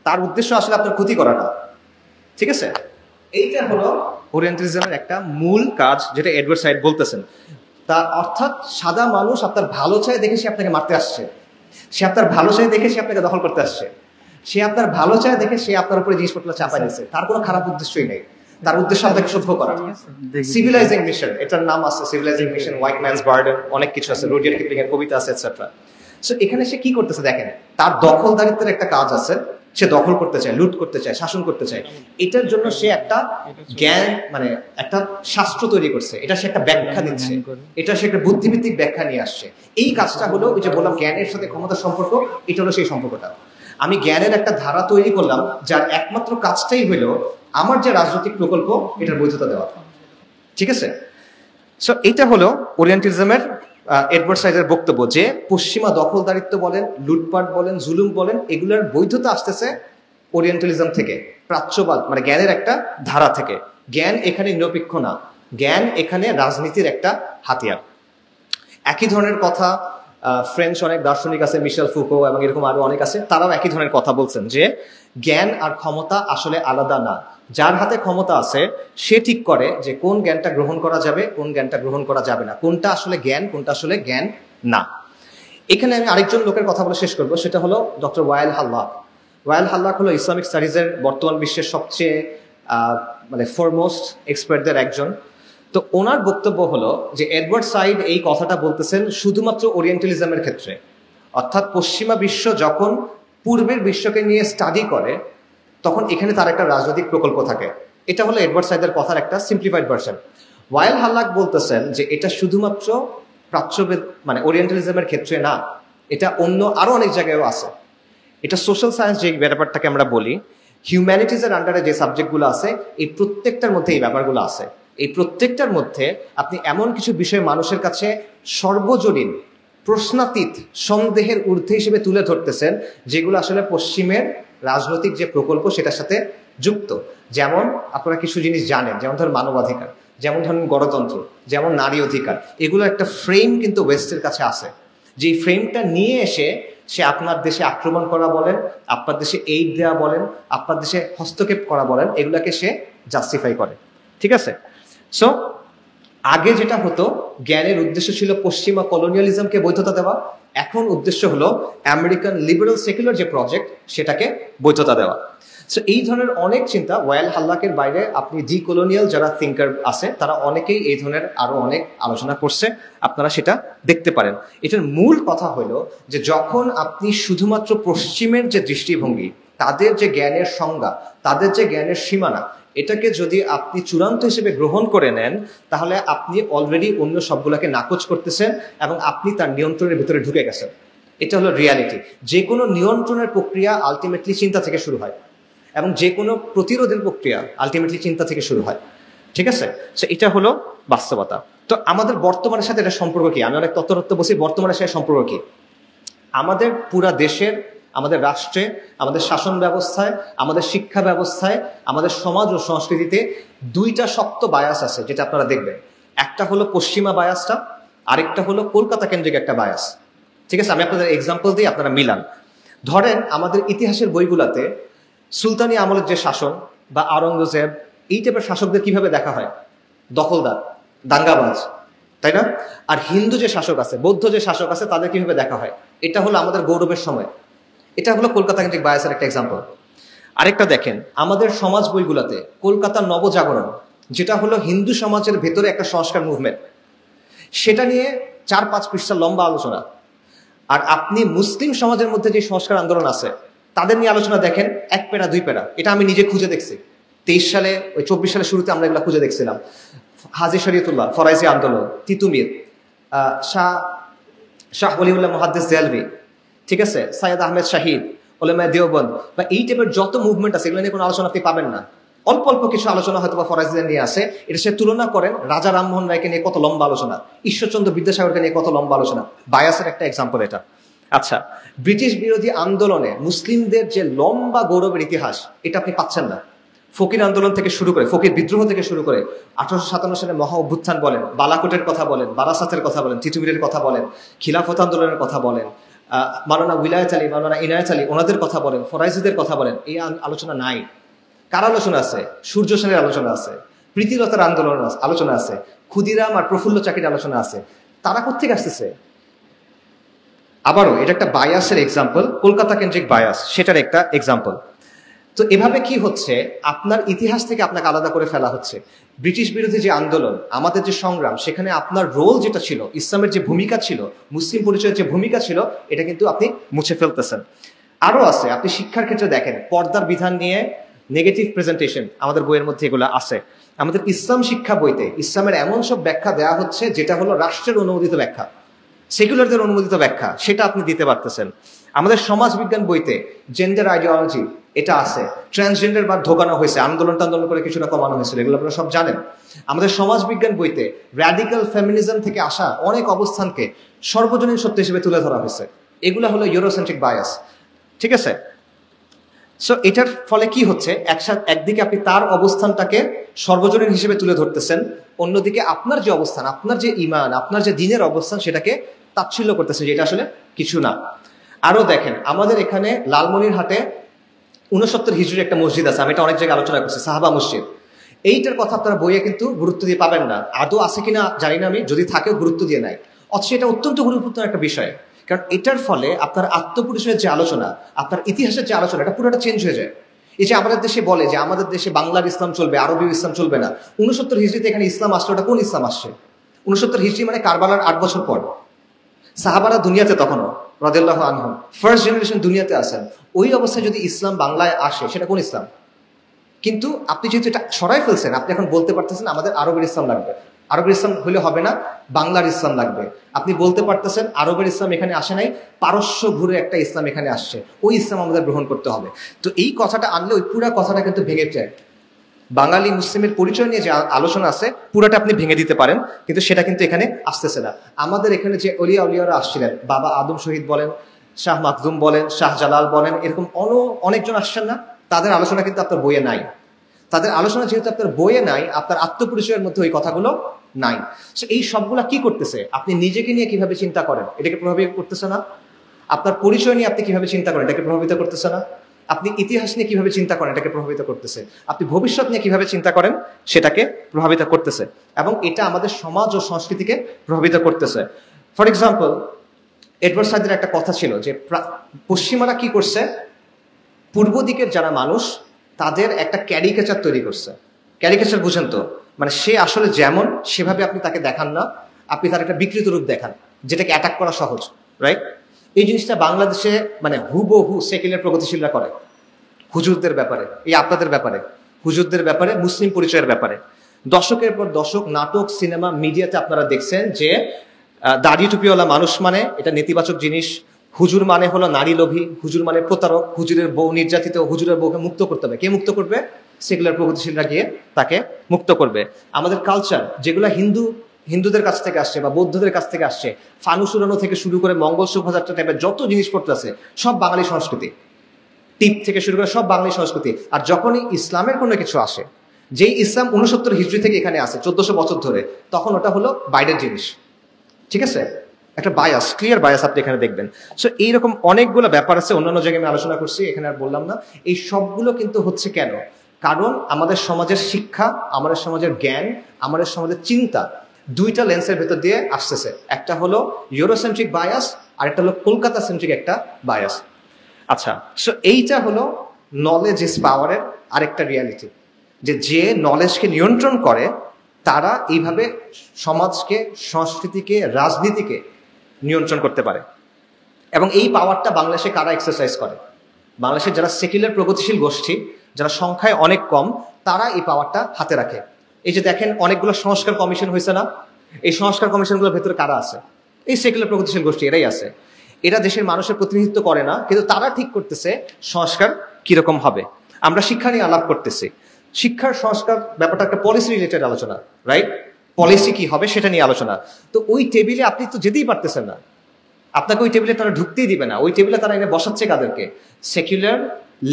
তার উদ্দেশ্য আসলে আপনার ক্ষতি করা না। ঠিক আছে? এইটা হলো ওরিয়েন্টালিজমের একটা মূল কাজ, যেটা এডওয়ার্ড সাইড বলতেছেন। তা অর্থাৎ সাদা মানুষ আপনার ভালো চায় দেখে সে আপনাকে মারতে আসছে, সে আপনার ভালো চায় দেখে সে আপনাকে দখল করতে আসছে, সে আপনার ভালো চায় দেখে সে আপনার উপরে জিনিসপত্র চাপাই দিচ্ছে, তার কোনো খারাপ উদ্দেশ্যই নেই, তার উদ্দেশ্য আপনাকে সভ্য করা। সিভিলাইজিং মিশন, এটার নাম আছে সিভিলাইজিং মিশন, হোয়াইট ম্যানস বার্ডেন, অনেক কিছু আছে, রুডিয়ার্ড কিপলিং এর কবিতা আছে, এটসেট্রা। সো এখানে সে কি করতেছে দেখেন, তার দখলদারিত্বের একটা কাজ আছে, সে দখল করতে চায়, লুট করতে চায়, শাসন করতে চায়। এটার জন্য সে একটা জ্ঞান, মানে একটা শাস্ত্র তৈরি করছে, এটা সে একটা ব্যাখ্যা দিচ্ছে, এটা সে একটা বুদ্ধিভিত্তিক ব্যাখ্যা নিয়ে আসছে। এই কাজটা হলো ওই যে বললাম জ্ঞানের সাথে ক্ষমতার সম্পর্ক, এটা হলো সেই সম্পর্কটা। আমি জ্ঞানের একটা ধারা তৈরি করলাম, যার একমাত্র কাজটাই হলো আমার যে রাজনৈতিক প্রকল্প এটার বৈধতা দেওয়া। ঠিক আছে? সো এইটা হলো ওরিয়েন্টালিজমের এডওয়ার্ড সাইডের বক্তব্য, যে পশ্চিমা দখলদারিত্ব বলেন, লুটপাট বলেন, জুলুম বলেন, এগুলোর বৈধতা আসতেছে ওরিয়েন্টালিজম থেকে, প্রাচ্যবাদ মানে জ্ঞানের একটা ধারা থেকে। জ্ঞান এখানে নিরপেক্ষ না, জ্ঞান এখানে রাজনীতির একটা হাতিয়ার। একই ধরনের কথা ফ্রেঞ্চ অনেক দার্শনিক আছে, মিশেল ফুকো এবং এরকম আরো অনেক আছে, তারাও একই ধরনের কথা বলছেন যে জ্ঞান আর ক্ষমতা আসলে আলাদা না। যার হাতে ক্ষমতা আছে সে ঠিক করে যে কোন জ্ঞানটা গ্রহণ করা যাবে, কোন জ্ঞানটা গ্রহণ করা যাবে না, কোনটা আসলে জ্ঞান, কোনটা আসলে জ্ঞান না। এখানে আমি আরেকজন লোকের কথা বলে শেষ করবো, সেটা হলো ডক্টর ওয়াইল হাল্লাক। ওয়াইল হাল্লাক হলো ইসলামিক স্টাডিজের বর্তমান বিশ্বের সবচেয়ে মানে ফরমোস্ট এক্সপার্টদের একজন। তো ওনার বক্তব্য হলো যে এডওয়ার্ড সাইড এই কথাটা বলতেছেন শুধুমাত্র ওরিয়েন্টালিজমের ক্ষেত্রে, অর্থাৎ পশ্চিমা বিশ্ব যখন পূর্বের বিশ্বকে নিয়ে স্টাডি করে তখন এখানে তার একটা রাজনৈতিক প্রকল্প থাকে। এটা হলো এডওয়ার্ড সাইডের কথার একটা সিম্পলিফাইড ভার্সন। ওয়াইল হাল্লাক বলতেছেন যে এটা শুধুমাত্র প্রাচ্যবেদ মানে ওরিয়েন্টালিজমের ক্ষেত্রে না, এটা অন্য আরো অনেক জায়গায়ও আছে। এটা সোশ্যাল সায়েন্স যে ব্যাপারটাকে আমরা বলি, হিউম্যানিটিজের আন্ডারে যে সাবজেক্টগুলো আছে, এই প্রত্যেকটার মধ্যে এই ব্যাপারগুলো আছে। এই প্রত্যেকটার মধ্যে আপনি এমন কিছু বিষয় মানুষের কাছে সর্বজনীন, প্রশ্নাতীত, সন্দেহের ঊর্ধ্বে হিসেবে তুলে ধরতেছেন, যেগুলো আসলে পশ্চিমের রাজনৈতিক যে প্রকল্প সেটার সাথে যুক্ত। যেমন আপনারা কিছু জিনিস জানেন, যেমন ধরুন মানবাধিকার, যেমন ধরুন গণতন্ত্র, যেমন নারী অধিকার, এগুলো একটা ফ্রেম কিন্তু ওয়েস্টের কাছে আছে। যে ফ্রেমটা নিয়ে এসে সে আপনার দেশে আক্রমণ করা বলেন, আপনার দেশে এইড দেওয়া বলেন, আপনার দেশে হস্তক্ষেপ করা বলেন, এগুলাকে সে জাস্টিফাই করে। ঠিক আছে? সো আগে যেটা হতো, জ্ঞানের উদ্দেশ্য ছিল পশ্চিমা কলোনিয়ালিজমকে বৈধতা দেওয়া, এখন উদ্দেশ্য হলো আমেরিকান লিবারেল সেকুলার যে প্রজেক্ট সেটাকে বৈধতা দেওয়া। সো এই ধরনের অনেক চিন্তা, ওয়াইল হাল্লাকের বাইরে আপনি ডি কলোনিয়াল যারা থিঙ্কার আছে তারা অনেকেই এই ধরনের আরো অনেক আলোচনা করছে, আপনারা সেটা দেখতে পারেন। এটার মূল কথা হলো যে যখন আপনি শুধুমাত্র পশ্চিমের যে দৃষ্টিভঙ্গি, তাদের যে জ্ঞানের সংজ্ঞা, তাদের যে জ্ঞানের সীমানা, এটাকে যদি আপনি চূড়ান্ত হিসেবে গ্রহণ করে নেন, তাহলে আপনি অলরেডি অন্য সবগুলোকে নাকচ করতেছেন এবং আপনি তার নিয়ন্ত্রণের ভিতরে ঢুকে গেছেন। এটা হলো রিয়ালিটি। যে কোনো নিয়ন্ত্রণের প্রক্রিয়া আলটিমেটলি চিন্তা থেকে শুরু হয়, এবং যে কোনো প্রতিরোধের প্রক্রিয়া আলটিমেটলি চিন্তা থেকে শুরু হয়। ঠিক আছে? সো এটা হলো বাস্তবতা। তো আমাদের বর্তমানের সাথে এটা সম্পর্ক কি? আমি অনেক তত্ত্ব বলছি, বর্তমানের সাথে সম্পর্ক কি? আমাদের পুরা দেশের, আমাদের রাষ্ট্রে, আমাদের শাসন ব্যবস্থায়, আমাদের শিক্ষা ব্যবস্থায়, আমাদের সমাজ ও সংস্কৃতিতে দুইটা শক্ত বায়াস আছে, যেটা আপনারা দেখবেন। একটা হলো পশ্চিমা বায়াসটা, আরেকটা হলো কলকাতা কেন্দ্রিক একটা বায়াস। ঠিক আছে? আমি আপনাদের এক্সাম্পল দিই, আপনারা মিলান। ধরেন আমাদের ইতিহাসের বইগুলাতে সুলতানি আমলের যে শাসন বা আওরঙ্গজেব, এই টাইপের শাসকদের কিভাবে দেখা হয়? দখলদার, দাঙ্গাবাজ, তাই না? আর হিন্দু যে শাসক আছে, বৌদ্ধ যে শাসক আছে, তাদের কিভাবে দেখা হয়? এটা হলো আমাদের গৌরবের সময়। এটা হলো কলকাতা কেন্দ্রিক বায়াসের একটা এক্সাম্পল। আরেকটা দেখেন, আমাদের সমাজ বইগুলাতে কলকাতার নবজাগরণ, যেটা হলো হিন্দু সমাজের ভেতরে একটা সংস্কার মুভমেন্ট, সেটা নিয়ে 4-5 পৃষ্ঠা লম্বা আলোচনা। আর আপনি মুসলিম সমাজের মধ্যে যে সংস্কার আন্দোলন আছে, তাদের নিয়ে আলোচনা দেখেন 1 প্যারা 2 প্যারা। এটা আমি নিজে খুঁজে দেখছি। 23 সালে, ওই 24 সালের শুরুতে আমরা এগুলো খুঁজে দেখছিলাম। হাজী শরীয়তুল্লাহ, ফরাইজি আন্দোলন, তিতুমির, শাহ ওলিউল্লাহ মুহাদ্দিস দেলভি, ঠিক আছে, সৈয়দ আহমেদ শাহিদ, ওলামায়ে দেওবন্দ, বা এই টাইপের যত মুভমেন্ট আছে, এগুলো নিয়ে কোনো আলোচনা আপনি পাবেন না। অল্প অল্প কিছু আলোচনা হয়তো বা ফরাইজিদের নিয়ে আসে। এটা সে তুলনা করেন রাজা রামমোহন রায়কে নিয়ে কত লম্বা আলোচনা, ঈশ্বরচন্দ্র বিদ্যাসাগরকে নিয়ে কত লম্বা আলোচনা। বায়াসের একটা এক্সাম্পল এটা। আচ্ছা, ব্রিটিশ বিরোধী আন্দোলনে মুসলিমদের যে লম্বা গৌরবের ইতিহাস, এটা আপনি পাচ্ছেন না। ফকির আন্দোলন থেকে শুরু করে, ফকির বিদ্রোহ থেকে শুরু করে 1857 সালে মহা অভ্যুত্থান বলেন, বালাকোটের কথা বলেন, বারাসাতের কথা বলেন, তিতুমিরের কথা বলেন, খিলাফত আন্দোলনের কথা বলেন, মাওলানা উলায়াত আলী, মাওলানা ইনায়াত আলী, ওনাদের কথা বলেন, ফরাইজিদের কথা বলেন, এই আলোচনা নাই। কার আলোচনা আছে? সূর্য সেনের আলোচনা আছে, প্রীতিলতার আন্দোলন আলোচনা আছে, ক্ষুদিরাম আর প্রফুল্ল চাকির আলোচনা আছে। তারা কোত্থেকে আসতেছে? আবারও এটা একটা বায়াসের এক্সাম্পল, কলকাতা কেন্দ্রিক বায়াস, সেটার একটা এক্সাম্পল। তো এভাবে কি হচ্ছে, আপনার ইতিহাস থেকে আপনাকে আলাদা করে ফেলা হচ্ছে। ব্রিটিশ বিরোধী যে আন্দোলন, আমাদের যে সংগ্রাম, সেখানে আপনার রোল যেটা ছিল, ইসলামের যে ভূমিকা ছিল, মুসলিম পরিচয়ের যে ভূমিকা ছিল, এটা কিন্তু আপনি মুছে ফেলতেছেন। আরো আছে, আপনি শিক্ষার ক্ষেত্রে দেখেন, পর্দার বিধান নিয়ে নেগেটিভ প্রেজেন্টেশন আমাদের বইয়ের মধ্যে এগুলো আছে। আমাদের ইসলাম শিক্ষা বইতে ইসলামের এমন সব ব্যাখ্যা দেওয়া হচ্ছে যেটা হলো রাষ্ট্রের অনুমোদিত ব্যাখ্যা, সেকুলারদের অনুমোদিত ব্যাখ্যা, সেটা আপনি দিতে পারতেছেন। আমাদের সমাজ বিজ্ঞান বইতে জেন্ডার আইডিওলজি এটা আছে, ট্রান্সজেন্ডার বা ঢোকানো হয়েছে, আন্দোলন করে কিছুটা কমানো হয়েছিল, এগুলো আপনারা সব জানেন। আমাদের সমাজ বিজ্ঞান বইতে র্যাডিক্যাল ফেমিনিজম থেকে আসা অনেক অবস্থানকে সর্বজনীন সত্য হিসেবে তুলে ধরা হয়েছে। এগুলো হলো ইউরোসেন্ট্রিক বায়াস। ঠিক আছে? সো এটার ফলে কি হচ্ছে, একদিকে আপনি তার অবস্থানটাকে সর্বজনীন হিসেবে তুলে ধরতেছেন, অন্যদিকে আপনার যে অবস্থান, আপনার যে ইমান, আপনার যে দিনের অবস্থান, সেটাকে তাচ্ছিল্য করতেছেন, যে এটা আসলে কিছু না। আরো দেখেন, আমাদের এখানে লালমনিরহাটে 69 হিজরির একটা মসজিদ আছে, আমি এটা অনেক জায়গায় আলোচনা করছি, সাহাবা মসজিদ। এইটার কথা আপনারা বইয়ে কিন্তু গুরুত্ব দিয়ে পাবেন না। আদৌ আছে কিনা জানি না আমি, যদি থাকেও গুরুত্ব দিয়ে নাই। অথচ এটা অত্যন্ত গুরুত্বপূর্ণ একটা বিষয়, কারণ এটার ফলে আপনার আত্মপরিচয়ের যে আলোচনা, আপনার ইতিহাসের যে আলোচনা, এটা পুরোটা চেঞ্জ হয়ে যায়। এই যে আমাদের দেশে বলে যে আমাদের দেশে বাংলার ইসলাম চলবে, আরবীয় ইসলাম চলবে না, 69 হিজরিতে এখানে ইসলাম আসছে, ওটা কোন ইসলাম আসছে? 69 হিজরি মানে কারবালার 8 বছর পর। সাহাবারা দুনিয়াতে তখনও রাদিয়াল্লাহু আনহুম ফার্স্ট জেনারেশন দুনিয়াতে আছেন। ওই অবস্থায় যদি ইসলাম বাংলায় আসে, সেটা কোন ইসলাম? কিন্তু আপনি যেহেতু এটা সরাই ফেলছেন, আপনি এখন বলতে পারতেছেন আমাদের আরবের ইসলাম লাগবে। আরবের ইসলাম হলে হবে না, বাংলার ইসলাম লাগবে। আপনি বলতে পারতেছেন আরবের ইসলাম এখানে আসে নাই, পারস্য ঘুরে একটা ইসলাম এখানে আসছে, ওই ইসলাম আমাদের গ্রহণ করতে হবে। তো এই কথাটা আনলে ওই পুরা কথাটা কিন্তু ভেঙে যায়। বাঙালি মুসলিমের পরিচয় নিয়ে যে আলোচনা আছে পুরাটা আপনি ভেঙে দিতে পারেন, কিন্তু সেটা কিন্তু এখানে আসতেছে না। আমাদের এখানে যে অলিয়া উলিয়ারা আসছিলেন, বাবা আদম শহীদ বলেন, শাহ মাকদুম বলেন, শাহ জালাল বলেন, এরকম অনেকজন আসছেন না, তাদের আলোচনা কিন্তু আপনার বইয়ে নাই। তাদের আলোচনা যেহেতু আপনার বইয়ে নাই, আপনার আত্মপরিচয়ের মধ্যে ওই কথাগুলো নাই। এই সবগুলা কি করতেছে? আপনি নিজেকে নিয়ে কিভাবে চিন্তা করেন এটাকে প্রভাবিত করতেছে না? আপনার পরিচয় নিয়ে আপনি কিভাবে চিন্তা করেন এটাকে প্রভাবিত করতেছে না? আপনি ইতিহাস নিয়ে কিভাবে চিন্তা করেন এটাকে প্রভাবিত করতেছে। আপনি ভবিষ্যৎ নিয়ে কিভাবে চিন্তা করেন সেটাকে প্রভাবিত করতেছে, এবং এটা আমাদের সমাজ ও সংস্কৃতিকে প্রভাবিত করতেছে। ফর এক্সাম্পল, এডওয়ার্ড সাইদের একটা কথা ছিল যে পশ্চিমারা কি করছে, পূর্ব দিকের যারা মানুষ তাদের একটা ক্যারিকেচার তৈরি করছে। ক্যারিকেচার বুঝেন তো? মানে সে আসলে যেমন সেভাবে আপনি তাকে দেখান না, আপনি তার একটা বিকৃত রূপ দেখান যেটাকে অ্যাটাক করা সহজ, রাইট? এই জিনিসটা বাংলাদেশে মানে হুবহু সেকুলার প্রগতিশীলরা করে হুজুরদের ব্যাপারে, এই আপনাদের ব্যাপারে, হুজুরদের ব্যাপারে, মুসলিম পরিচয়ের ব্যাপারে। দশকের পর দশক নাটক, সিনেমা, মিডিয়াতে আপনারা দেখছেন যে দাড়ি টুপিওয়ালা মানুষ মানে এটা নেতিবাচক জিনিস, হুজুর মানে হলো নারী লোভী, হুজুর মানে প্রতারক, হুজুরের বউ নির্যাতিত, হুজুরের বউকে মুক্ত করতে হবে। কে মুক্ত করবে? সেকুলার প্রগতিশীলরা গিয়ে তাকে মুক্ত করবে। আমাদের কালচার যেগুলো হিন্দুদের কাছ থেকে আসছে বা বৌদ্ধদের কাছ থেকে আসছে, ফানুস উড়ানো থেকে শুরু করে মঙ্গল শোভাযাত্রা টাইপের যত জিনিসপত্র আছে সব বাঙালি সংস্কৃতি, টিপ থেকে শুরু করে সব বাঙালি সংস্কৃতি। আর যখনই ইসলামের কোনো কিছু আসে, যেই ইসলাম 69 হিজরি থেকে এখানে আসে 1400 বছর ধরে, তখন ওটা হলো বাইরের জিনিস। ঠিক আছে? একটা বায়াস, ক্লিয়ার বায়াস আপনি এখানে দেখবেন। সো এইরকম অনেকগুলো ব্যাপার আছে, অন্যান্য জায়গায় আমি আলোচনা করছি, এখানে আর বললাম না। এই সবগুলো কিন্তু হচ্ছে কেন? কারণ আমাদের সমাজের শিক্ষা, আমাদের সমাজের জ্ঞান, আমাদের সমাজের চিন্তা দুইটা লেন্সের ভেতর দিয়ে আসতেছে। একটা হলো ইউরোসেন্ট্রিক বায়াস, আর একটা হলো কলকাতা সেন্ট্রিক একটা বায়াস। আচ্ছা, সো এইটা হলো নলেজ ইজ পাওয়ারের আরেকটা রিয়ালিটি, যে নলেজকে নিয়ন্ত্রণ করে তারা এইভাবে সমাজকে, সংস্কৃতিকে, রাজনীতিকে নিয়ন্ত্রণ করতে পারে। এবং এই পাওয়ারটা বাংলাদেশে কারা এক্সারসাইজ করে? বাংলাদেশের যারা সেকুলার প্রগতিশীল গোষ্ঠী, যারা সংখ্যায় অনেক কম, তারা এই পাওয়ারটা হাতে রাখে। এই যে দেখেন অনেকগুলো সংস্কার কমিশন হয়েছে না, এই সংস্কার কমিশনগুলোর ভেতরে কারা আছে? এই সেকুলার প্রগতিশীল গোষ্ঠী, এরাই আছে। এরা দেশের মানুষের প্রতিনিধিত্ব করে না, কিন্তু তারা ঠিক করতেছে সংস্কার কিরকম হবে। আমরা শিক্ষা নিয়ে আলাপ করতেছি, শিক্ষার সংস্কার ব্যাপারটা একটা পলিসি রিলেটেড আলোচনা, রাইট? পলিসি কি হবে সেটা নিয়ে আলোচনা। তো ওই টেবিলে আপনি তো যেতেই পারতেছেন না, আপনাকে ওই টেবিলে তারা ঢুকতেই দিবে না। ওই টেবিলে তারা এনে বসাচ্ছে কাদেরকে? সেকুলার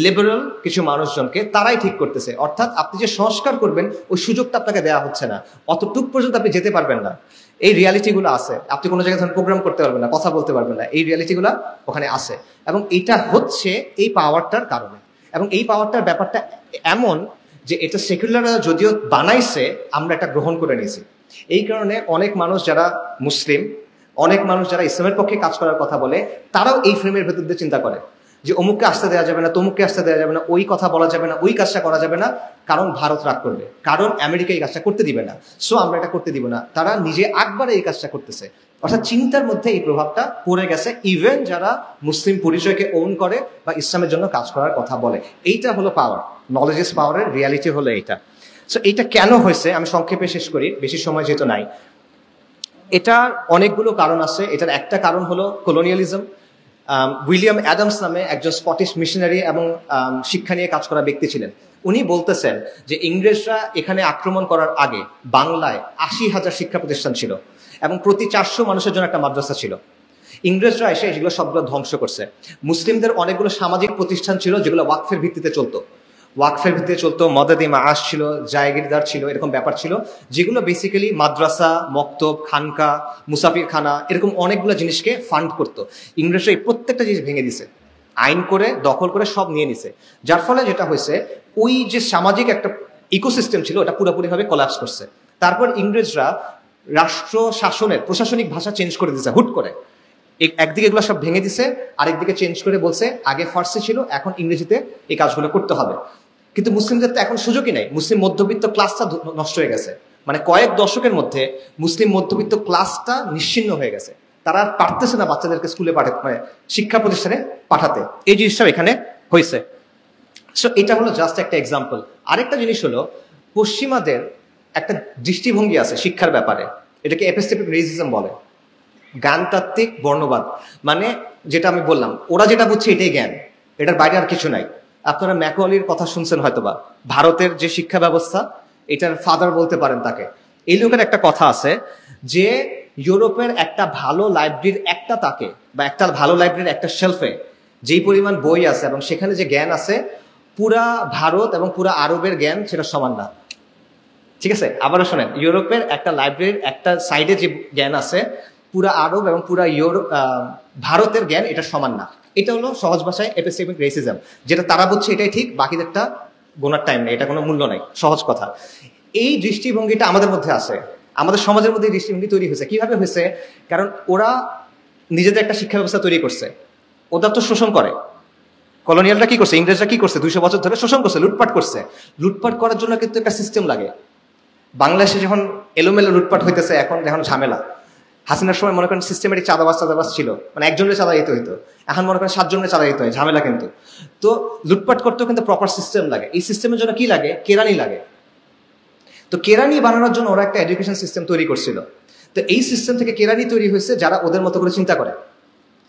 লিবারাল কিছু মানুষজনকে, তারাই ঠিক করতেছে। অর্থাৎ আপনি যে সংস্কার করবেন ওই সুযোগটা আপনাকে দেওয়া হচ্ছে না, অতটুক পর্যন্ত আপনি যেতে পারবেন না। এই রিয়ালিটিগুলো আছে। আপনি কোনো জায়গায় ধরুন প্রোগ্রাম করতে পারবেন না, কথা বলতে পারবেন না, এই রিয়ালিটিগুলো ওখানে আছে। এবং এটা হচ্ছে এই পাওয়ারটার কারণে। এবং এই পাওয়ারটার ব্যাপারটা এমন যে এটা সেকুলাররা যদিও বানাইছে, আমরা এটা গ্রহণ করে নিয়েছি। এই কারণে অনেক মানুষ যারা মুসলিম, অনেক মানুষ যারা ইসলামের পক্ষে কাজ করার কথা বলে, তারাও এই ফ্রেমের ভেতর দিয়ে চিন্তা করে যে অমুককে আসতে দেওয়া যাবে না, তমুককে আসতে দেওয়া যাবে না, ওই কথা বলা যাবে না, ওই কাজটা করা যাবে না, কারণ ভারত রাগ করবে, কারণ আমেরিকা এই কাজটা করতে দিবে না, সো আমরা এটা করতে দিব না। তারা নিজে একবারে এই কাজটা করতেছে। অর্থাৎ চিন্তার মধ্যে এই প্রভাবটা পড়ে গেছে, ইভেন যারা মুসলিম পরিচয়কে ওন করে বা ইসলামের জন্য কাজ করার কথা বলে। এইটা হলো পাওয়ার, নলেজ ইজ পাওয়ারের রিয়ালিটি হলো এইটা। সো এইটা কেন হয়েছে আমি সংক্ষেপে শেষ করি, বেশি সময় যেহেতু নাই। এটার অনেকগুলো কারণ আছে। এটার একটা কারণ হলো কলোনিয়ালিজম। উইলিয়াম অ্যাডামস নামে একজন স্কটিশ মিশনারি এবং শিক্ষা নিয়ে কাজ করা ব্যক্তি ছিলেন। উনি বলতেছেন যে ইংরেজরা এখানে আক্রমণ করার আগে বাংলায় 80,000 শিক্ষা প্রতিষ্ঠান ছিল এবং প্রতি 400 মানুষের জন্য একটা মাদ্রাসা ছিল। ইংরেজরা এসে এগুলো সবগুলো ধ্বংস করছে। মুসলিমদের অনেকগুলো সামাজিক প্রতিষ্ঠান ছিল যেগুলো ওয়াকফের ভিত্তিতে চলতো, মদাদি মাআশ ছিল, জায়গিরদার ছিল, এরকম ব্যাপার ছিল, যেগুলো বেসিক্যালি মাদ্রাসা, মক্তব, খানকা, মুসাফির খানা, এরকম অনেকগুলো জিনিসকে ফান্ড করতো। ইংরেজরা এই প্রত্যেকটা জিনিস ভেঙে দিছে, আইন করে, দখল করে সব নিয়ে নিছে। যার ফলে যেটা হয়েছে, ওই যে সামাজিক একটা ইকোসিস্টেম ছিল ওটা পুরোপুরিভাবে কোলাপস করছে। তারপর ইংরেজরা রাষ্ট্র শাসনের প্রশাসনিক ভাষা চেঞ্জ করে দিছে হুট করে। একদিকে এগুলো সব ভেঙে দিছে, আরেকদিকে চেঞ্জ করে বলছে আগে ফার্সি ছিল, এখন ইংরেজিতে এই কাজগুলো করতে হবে। কিন্তু মুসলিমদের তো এখন সুযোগই নাই। মুসলিম মধ্যবিত্ত ক্লাসটা নষ্ট হয়ে গেছে, মানে কয়েক দশকের মধ্যে মুসলিম মধ্যবিত্ত ক্লাসটা নিশ্চিহ্ন হয়ে গেছে। তারা আর পারতেছে না বাচ্চাদেরকে স্কুলে পাঠাতে, মানে শিক্ষা প্রতিষ্ঠানে পাঠাতে। এই জিনিসটা এখানে হয়েছে। সো এটা হলো জাস্ট একটা এক্সাম্পল। আরেকটা জিনিস হলো, পশ্চিমাদের একটা দৃষ্টিভঙ্গি আছে শিক্ষার ব্যাপারে, এটাকে এপিস্টেমিক রেসিজম বলে, জ্ঞানতাত্ত্বিক বর্ণবাদ। মানে যেটা আমি বললাম, ওরা যেটা বুঝছে এটাই জ্ঞান, এটার বাইরে আর কিছু নাই। আপনারা ম্যাকওয়ালির কথা শুনছেন হয়তোবা, ভারতের যে শিক্ষা ব্যবস্থা এটার ফাদার বলতে পারেন তাকে। এই লোকের একটা কথা আছে যে ইউরোপের একটা ভালো লাইব্রেরির একটা তাকে বা একটা ভালো লাইব্রেরির একটা শেলফে যেই পরিমাণ বই আছে এবং সেখানে যে জ্ঞান আছে, পুরা ভারত এবং পুরা আরবের জ্ঞান সেটা সমান না। ঠিক আছে, আবারও শোনেন, ইউরোপের একটা লাইব্রেরির একটা সাইডে যে জ্ঞান আছে, পুরা আরব এবং পুরা ভারতের জ্ঞান এটা সমান না। এটা হলো সহজ ভাষায় এপিস্টেমিক রেসিজম, যেটা তারা বুঝছে এটাই ঠিক, বাকিদেরটা গোনার টাইম নেই, এটা কোনো মূল্য নাই, সহজ কথা। এই দৃষ্টিভঙ্গিটা আমাদের মধ্যে আছে, আমাদের সমাজের মধ্যে এই দৃষ্টিভঙ্গি তৈরি হয়েছে। কিভাবে হয়েছে? কারণ ওরা নিজেদের একটা শিক্ষা ব্যবস্থা তৈরি করছে, ওটা তো শোষণ করে। কলোনিয়ালরা কি করছে, ইংরেজরা কি করছে, 200 বছর ধরে শোষণ করছে, লুটপাট করছে। লুটপাট করার জন্য কিন্তু একটা সিস্টেম লাগে। বাংলাদেশে যখন এলোমেলো লুটপাট হইতেছে, এখন ঝামেলা। হাসিনার সময় মনে করেন সিস্টেমেটিক চাঁদাবাজ ছিল, মানে একজনের চাঁদা দিতে হইতো, এখন মনে করেন 7 জনের চাঁদা দিতে হয়, ঝামেলা কিন্তু। তো লুটপাট করতেও কিন্তু প্রপার সিস্টেম লাগে। এই সিস্টেমের জন্য কি লাগে? কেরানি লাগে। তো কেরানি বানানোর জন্য ওরা একটা এডুকেশন সিস্টেম তৈরি করছিল। তো এই সিস্টেম থেকে কেরানি তৈরি হয়েছে যারা ওদের মতো করে চিন্তা করে।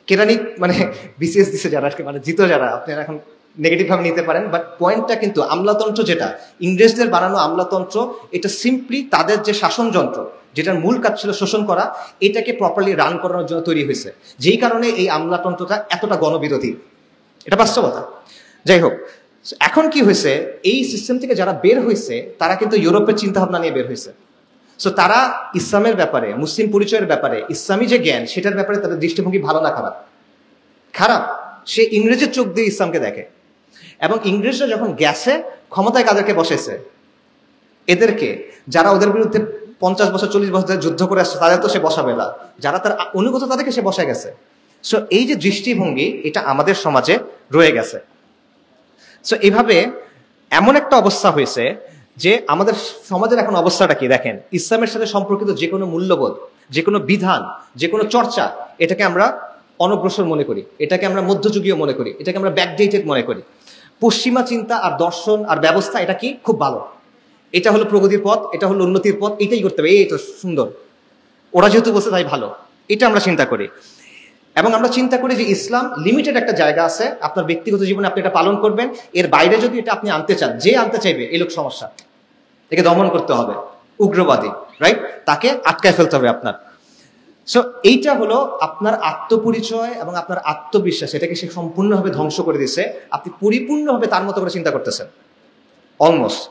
কেরানি মানে বিসিএস দিছে যারা, মানে জিতো যারা, আপনারা এখন নেগেটিভ ভাবে নিতে পারেন, বাট পয়েন্টটা কিন্তু আমলাতন্ত্র, যেটা ইংরেজদের বানানো আমলাতন্ত্র, এটা সিম্পলি তাদের যে শাসনযন্ত্র, যেটার মূল কাজ ছিল শোষণ করা, এটাকে প্রপারলি রান করানোর জন্য তৈরি হয়েছে। যেই কারণে এই আমলাতন্ত্রটা এতটা গণবিরোধী, এটা বাস্তবতা। যাই হোক, এখন কি হয়েছে, এই সিস্টেম থেকে যারা বের হয়েছে তারা কিন্তু ইউরোপের চিন্তা ভাবনা নিয়ে বের হয়েছে। সো তারা ইসলামের ব্যাপারে, মুসলিম পরিচয়ের ব্যাপারে, ইসলামী যে জ্ঞান সেটার ব্যাপারে তাদের দৃষ্টিভঙ্গি ভালো না খারাপ? খারাপ। সে ইংরেজের চোখ দিয়ে ইসলামকে দেখে। এবং ইংরেজরা যখন গেছে, ক্ষমতায় কাদেরকে বসেছে? এদেরকে, যারা ওদের বিরুদ্ধে 50 বছর 40 বছর ধরে যুদ্ধ করে আসছে, তাদের তো সে বসাবে না। যারা তার অনুগত তাদেরকে সে বসায় গেছে। সো এই যে দৃষ্টিভঙ্গি, এটা আমাদের সমাজে রয়ে গেছে। সো এইভাবে এমন একটা অবস্থা হয়েছে যে আমাদের সমাজের এখন অবস্থাটা কি দেখেন, ইসলামের সাথে সম্পর্কিত যে কোনো মূল্যবোধ, যে কোনো বিধান, যে কোনো চর্চা, এটাকে আমরা অনগ্রসর মনে করি, এটাকে আমরা মধ্যযুগীয় মনে করি, এটাকে আমরা ব্যাকডেটেড মনে করি। পশ্চিমা চিন্তা আর দর্শন আর ব্যবস্থা, এটা কি খুব ভালো, এটা হলো প্রগতির পথ, এটা হলো উন্নতির পথ, এটাই করতে হবে, এই তো সুন্দর, ওরা যেহেতু বলছে তাই ভালো, এটা আমরা চিন্তা করি। এবং আমরা চিন্তা করি যে ইসলাম লিমিটেড একটা জায়গা আছে, আপনার ব্যক্তিগত জীবনে আপনি এটা পালন করবেন, এর বাইরে যদি এটা আপনি আনতে চান, যে আনতে চাইবে এই লোক সমস্যা, একে দমন করতে হবে, উগ্রবাদী, রাইট, তাকে আটকায় ফেলতে হবে আপনার। সো এইটা হলো আপনার আত্মপরিচয় এবং আপনার আত্মবিশ্বাস, এটাকে সে সম্পূর্ণভাবে ধ্বংস করে দিছে। আপনি পরিপূর্ণভাবে তার মতো করে চিন্তা করতেছেন অলমোস্ট।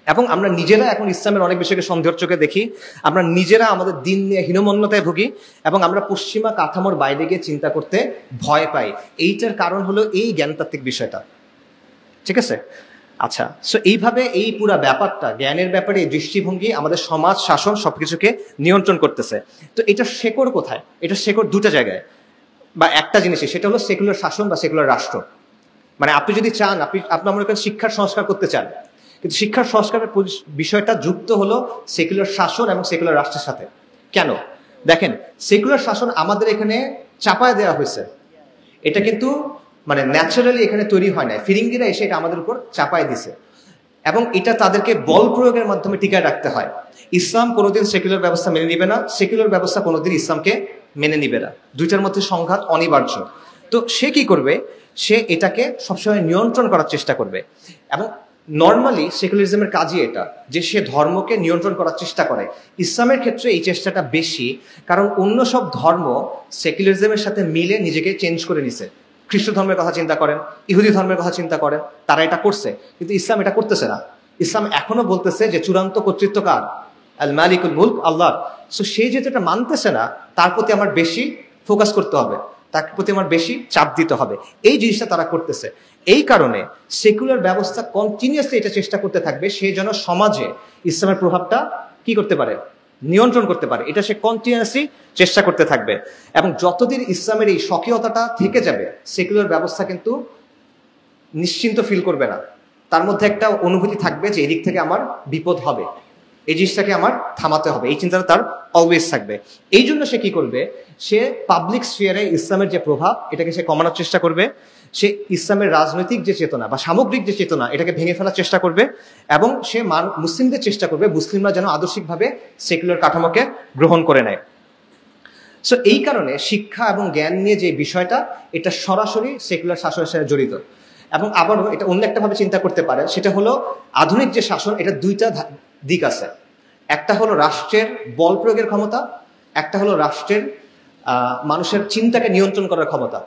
এবং আমরা নিজেরা এখন ইসলামের অনেক বিষয়কে সন্দেহের চোখে দেখি, আমরা নিজেরা আমাদের দিন নিয়ে হীনমন্যতায় ভুগি, এবং আমরা পশ্চিমা কাঠামোর বাইরে গিয়ে চিন্তা করতে ভয় পাই। এইটার কারণ হলো এই জ্ঞানতাত্ত্বিক বিষয়টা। ঠিক আছে, আচ্ছা। সো এইভাবে এই পুরা ব্যাপারটা, জ্ঞানের ব্যাপারে এই দৃষ্টিভঙ্গি আমাদের সমাজ, শাসন সবকিছুকে নিয়ন্ত্রণ করতেছে। তো এটা শেকড় কোথায়? এটা শেকড় দুটা জায়গায় বা একটা জিনিসই, সেটা হলো সেকুলার শাসন বা সেকুলার রাষ্ট্র। মানে আপনি যদি চান, আপনার মনে করেন শিক্ষার সংস্কার করতে চান, কিন্তু শিক্ষার সংস্কারের বিষয়টা যুক্ত হলো সেকুলার শাসন এবং সেকুলার রাষ্ট্রের সাথে। কেন? দেখেন, সেকুলার শাসন আমাদের এখানে চাপায় দেওয়া হয়েছে, এটা কিন্তু মানে ন্যাচারালি এখানে তৈরি হয় না, ফিরিঙ্গিরা এসে এটা আমাদের উপর চাপায় দিছে, এবং এটা তাদেরকে বল প্রয়োগের মাধ্যমে টিকায় রাখতে হয়। ইসলাম কোনোদিন সেকুলার ব্যবস্থা মেনে নিবে না, সেকুলার ব্যবস্থা কোনোদিন ইসলামকে মেনে নিবে না, দুইটার মধ্যে সংঘাত অনিবার্য। তো সে কি করবে? সে এটাকে সবসময় নিয়ন্ত্রণ করার চেষ্টা করবে। এবং নর্মালি সেকুলারিজমের কাজই এটা, যে সে ধর্মকে নিয়ন্ত্রণ করার চেষ্টা করে। ইসলামের ক্ষেত্রে এই চেষ্টাটা বেশি, কারণ অন্য সব ধর্ম সেকুলারিজমের সাথে মিলে নিজেকে চেঞ্জ করে নিছে। খ্রিস্ট ধর্মের কথা চিন্তা করেন, ইহুদি ধর্মের কথা চিন্তা করেন, তারা এটা করছে, কিন্তু ইসলাম এটা করতেছে না। ইসলাম এখনো বলতেছে যে চূড়ান্ত কর্তৃত্ব কার? আল মালিকুল মুলক, আল্লাহ। সো সে যেহেতু এটা মানতেছে না, তার প্রতি আমার বেশি ফোকাস করতে হবে, তার প্রতি আমার বেশি চাপ দিতে হবে, এই জিনিসটা তারা করতেছে। এই কারণে সেকুলার ব্যবস্থা কন্টিনিউয়াসলি এটা চেষ্টা করতে থাকবে সে যেন সমাজে ইসলামের প্রভাবটা কি করতে পারে, নিয়ন্ত্রণ করতে পারে। এটা সে কন্টিনিউয়াসলি চেষ্টা করতে থাকবে, এবং যতদিন ইসলামের এই স্বকীয়তাটা থেকে যাবে, সেকুলার ব্যবস্থা কিন্তু নিশ্চিন্ত ফিল করবে না। তার মধ্যে একটা অনুভূতি থাকবে যে এদিক থেকে আমার বিপদ হবে, এই জিনিসটাকে আমার থামাতে হবে, এই চিন্তাটা তার অলওয়েজ থাকবে। এই জন্য সে কি করবে, সে পাবলিক স্ফিয়ারে ইসলামের যে প্রভাব এটাকে সে কমানোর চেষ্টা করবে, সে ইসলামের রাজনৈতিক যে চেতনা বা সামগ্রিক যে চেতনা এটাকে ভেঙে ফেলার চেষ্টা করবে, এবং সে মুসলিমদের চেষ্টা করবে মুসলিমরা যেন আদর্শিকভাবে সেকুলার কাঠামোকে গ্রহণ করে নেয়। সো এই কারণে শিক্ষা এবং জ্ঞান নিয়ে যে বিষয়টা, এটা সরাসরি সেকুলার শাসনের সাথে জড়িত। এবং আবারও এটা অন্য একটা ভাবে চিন্তা করতে পারে, সেটা হলো আধুনিক যে শাসন, এটা দুইটা দিক আছে। একটা হলো রাষ্ট্রের বল প্রয়োগের ক্ষমতা, একটা হলো রাষ্ট্রের মানুষের চিন্তাকে নিয়ন্ত্রণ করার ক্ষমতা।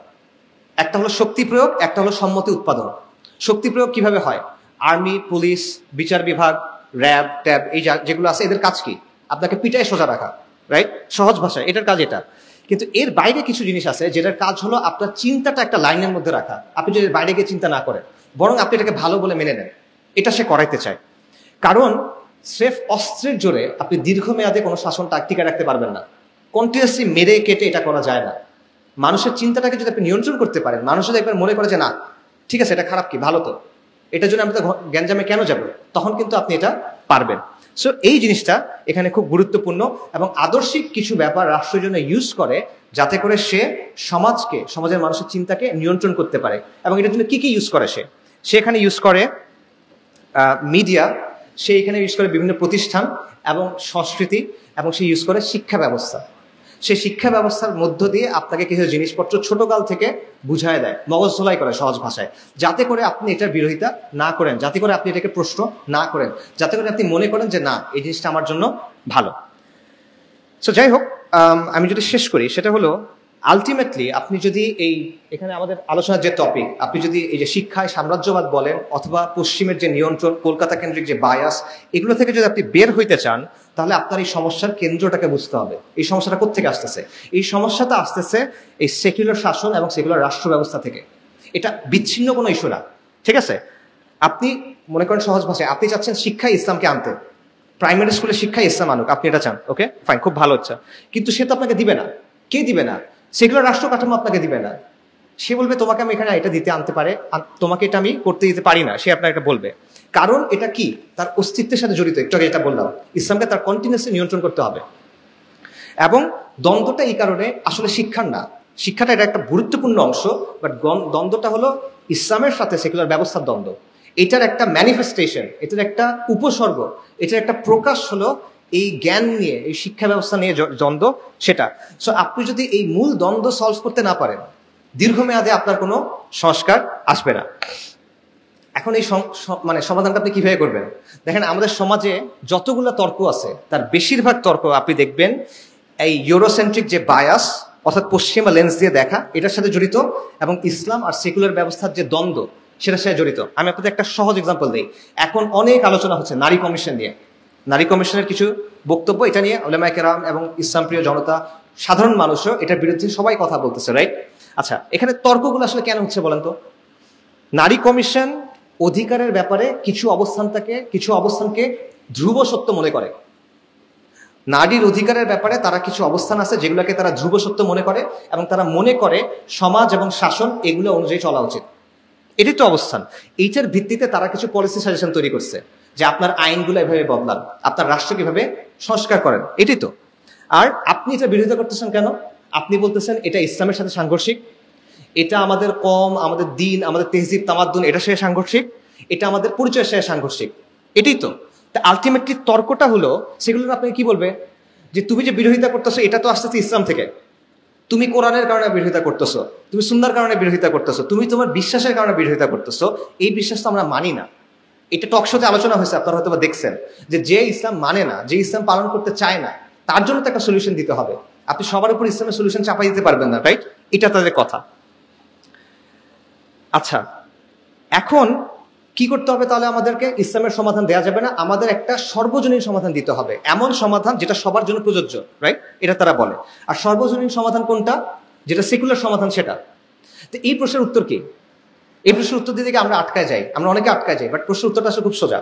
একটা হলো শক্তি প্রয়োগ, একটা হলো সম্মতি উৎপাদন। শক্তি প্রয়োগ কিভাবে হয়? আর্মি, পুলিশ, বিচার বিভাগ, র্যাব, ট্যাব, এই যেগুলো আছে, এদের কাজ কি? আপনাকে পিটায় সোজা রাখা, রাইট? সহজ ভাষায় এটার কাজ এটা। কিন্তু এর বাইরে কিছু জিনিস আছে যেটার কাজ হলো আপনার চিন্তাটা একটা লাইনের মধ্যে রাখা। আপনি যদি বাইরে গিয়ে চিন্তা না করেন, বরং আপনি এটাকে ভালো বলে মেনে নেন, এটা সে করাইতে চায়। কারণ স্রেফ অস্ত্রের জোরে আপনি দীর্ঘমেয়াদে কোনো শাসনটা টিকে রাখতে পারবেন না। কন্টিনিউয়াসলি মেরে কেটে এটা করা যায় না। মানুষের চিন্তাটাকে যদি আপনি নিয়ন্ত্রণ করতে পারেন, মানুষ যদি একবার মনে করে যে না ঠিক আছে এটা খারাপ কি ভালো, তো এটার জন্য আমি তো গ্যাঞ্জামে কেন যাব, তখন কিন্তু আপনি এটা পারবেন। সো এই জিনিসটা এখানে খুব গুরুত্বপূর্ণ, এবং আদর্শিক কিছু ব্যাপার রাষ্ট্রের জন্য ইউজ করে যাতে করে সে সমাজের মানুষের চিন্তাকে নিয়ন্ত্রণ করতে পারে। এবং এটার জন্য কি কি ইউজ করে? সে এখানে ইউজ করে মিডিয়া, সে এখানে ইউজ করে বিভিন্ন প্রতিষ্ঠান এবং সংস্কৃতি, এবং সে ইউজ করে শিক্ষা ব্যবস্থা। সে শিক্ষা ব্যবস্থার মধ্য দিয়ে আপনাকে কিছু জিনিসপত্র ছোটকাল থেকে বুঝায় দেয়, মগজ ধোলাই করে সহজ ভাষায়, যাতে করে আপনি এটার বিরোধিতা না করেন, যাতে করে আপনি এটাকে প্রশ্ন না করেন, যাতে করে আপনি মনে করেন যে না এই জিনিসটা আমার জন্য ভালো। সো যাই হোক, আমি যদি শেষ করি, সেটা হলো আলটিমেটলি আপনি যদি এখানে আমাদের আলোচনার যে টপিক, আপনি যদি এই যে শিক্ষায় সাম্রাজ্যবাদ বলেন অথবা পশ্চিমের যে নিয়ন্ত্রণ, কলকাতা কেন্দ্রিক যে বায়াস, এগুলো থেকে যদি আপনি বের হইতে চান, তাহলে আপনার এই সমস্যার কেন্দ্রটাকে বুঝতে হবে। এই সমস্যাটা কোত্থেকে আসতেছে? এই সমস্যাটা আসতেছে এই সেকুলার শাসন এবং সেকুলার রাষ্ট্র ব্যবস্থা থেকে। এটা বিচ্ছিন্ন কোনো ইস্যু না, ঠিক আছে? আপনি মনে করেন সহজ ভাষায় আপনি চাচ্ছেন শিক্ষায় ইসলামকে আনতে, প্রাইমারি স্কুলে শিক্ষায় ইসলাম আনুক, আপনি এটা চান, ওকে ফাইন, খুব ভালো হচ্ছে। কিন্তু সে তো আপনাকে দিবে না। কে দিবে না? সেগুলো রাষ্ট্র কাঠামো আপনাকে দিবে না। সে বলবে তোমাকে আমি এখানে এটা দিতে আনতে পারে, তোমাকে এটা আমি করতে দিতে পারি না, সে আপনাকে এটা বলবে। কারণ এটা কি? তার অস্তিত্বের সাথে জড়িত। একটু আগে যেটা বললাম, ইসলামকে তার কন্টিনিউয়াসলি নিয়ন্ত্রণ করতে হবে। এবং দ্বন্দ্বটা এই কারণে আসলে শিক্ষার না, শিক্ষাটা এটা একটা গুরুত্বপূর্ণ অংশ, বাট দ্বন্দ্বটা হলো ইসলামের সাথে সেকুলার ব্যবস্থার দ্বন্দ্ব। এটার একটা ম্যানিফেস্টেশন, এটার একটা উপসর্গ, এটার একটা প্রকাশ হলো এই জ্ঞান নিয়ে, এই শিক্ষা ব্যবস্থা নিয়ে দ্বন্দ্ব, সেটা। সো আপনি যদি এই মূল দ্বন্দ্ব সলভ করতে না পারেন, দীর্ঘমেয়াদে আপনার কোনো সংস্কার আসবে না। এখন এই সমাধানটা আপনি কিভাবে করবেন? দেখেন, আমাদের সমাজে যতগুলো তর্ক আছে তার বেশিরভাগ তর্ক আপনি দেখবেন এই ইউরোসেন্ট্রিক যে বায়াস, অর্থাৎ পশ্চিমা লেন্স দিয়ে দেখা, এটার সাথে জড়িত, এবং ইসলাম আর সেকুলার ব্যবস্থার যে দ্বন্দ্ব সেটার সাথে জড়িত। আমি আপনাদের একটা সহজ এক্সাম্পল দিই। এখন অনেক আলোচনা হচ্ছে নারী কমিশন নিয়ে, নারী কমিশনের কিছু বক্তব্য, এটা নিয়ে উলামায়ে কেরাম এবং ইসলাম প্রিয় জনতা, সাধারণ মানুষও এটার বিরুদ্ধে সবাই কথা বলতেছে, রাইট? আচ্ছা, এখানে তর্কগুলো আসলে কেন হচ্ছে বলেন তো? নারী কমিশন অধিকারের ব্যাপারে কিছু অবস্থানকে ধ্রুব সত্য মনে করে। নারীর অধিকারের ব্যাপারে তারা কিছু অবস্থান আছে যেগুলোকে তারা ধ্রুব সত্য মনে করে, এবং তারা মনে করে সমাজ এবং শাসন এগুলো অনুযায়ী চলা উচিত। এটাই তো অবস্থান। এইটার ভিত্তিতে তারা কিছু পলিসি সাজেশন তৈরি করছে যে আপনার আইনগুলো এভাবে বদলান, আপনার রাষ্ট্র কিভাবে সংস্কার করেন, এটাই তো। আর আপনি এটা বিরোধিতা করতেছেন কেন? আপনি বলতেছেন এটা ইসলামের সাথে সাংঘর্ষিক, এটা আমাদের আমাদের দিন, আমাদের তেহজিব তামাদ্দুন, এটা সাথে সাংঘর্ষিক, এটা আমাদের পরিচয়ের সাথে সাংঘর্ষিক, এটাই তো। আলটিমেটলি তর্কটা হলো, সেগুলো আপনাকে কি বলবে? যে তুমি যে বিরোধিতা করতেছো এটা তো আসতেছে ইসলাম থেকে, তুমি কোরআনের কারণে বিরোধিতা করতেছো, তুমি সুন্নাহর কারণে বিরোধিতা করতেছো, তুমি তোমার বিশ্বাসের কারণে বিরোধিতা করতেছো। এই বিশ্বাস তো আমরা মানি না। এটা টকশোতে আলোচনা হয়েছে, আপনারা হয়তো দেখছেন, যে ইসলাম মানে না, যে ইসলাম পালন করতে চায় না, তার জন্য তো একটা সলিউশন দিতে হবে। আপনি সবার উপর ইসলামের সলিউশন চাপাই দিতে পারবেন না, রাইট? এটা তাদের কথা। আচ্ছা, এখন কি করতে হবে তাহলে? আমাদেরকে ইসলামের সমাধান দেওয়া যাবে না, আমাদের একটা সর্বজনীন সমাধান দিতে হবে, এমন সমাধান যেটা সবার জন্য প্রযোজ্য, রাইট? এটা তারা বলে। আর সর্বজনীন সমাধান কোনটা? যেটা সেকুলার সমাধান, সেটা। তো এই প্রশ্নের উত্তর কি? এই প্রশ্নের উত্তর দিতে গিয়ে আমরা আটকায় যাই, আমরা অনেকে আটকায় যাই, বাট প্রশ্নের উত্তরটা আসলে খুব সোজা।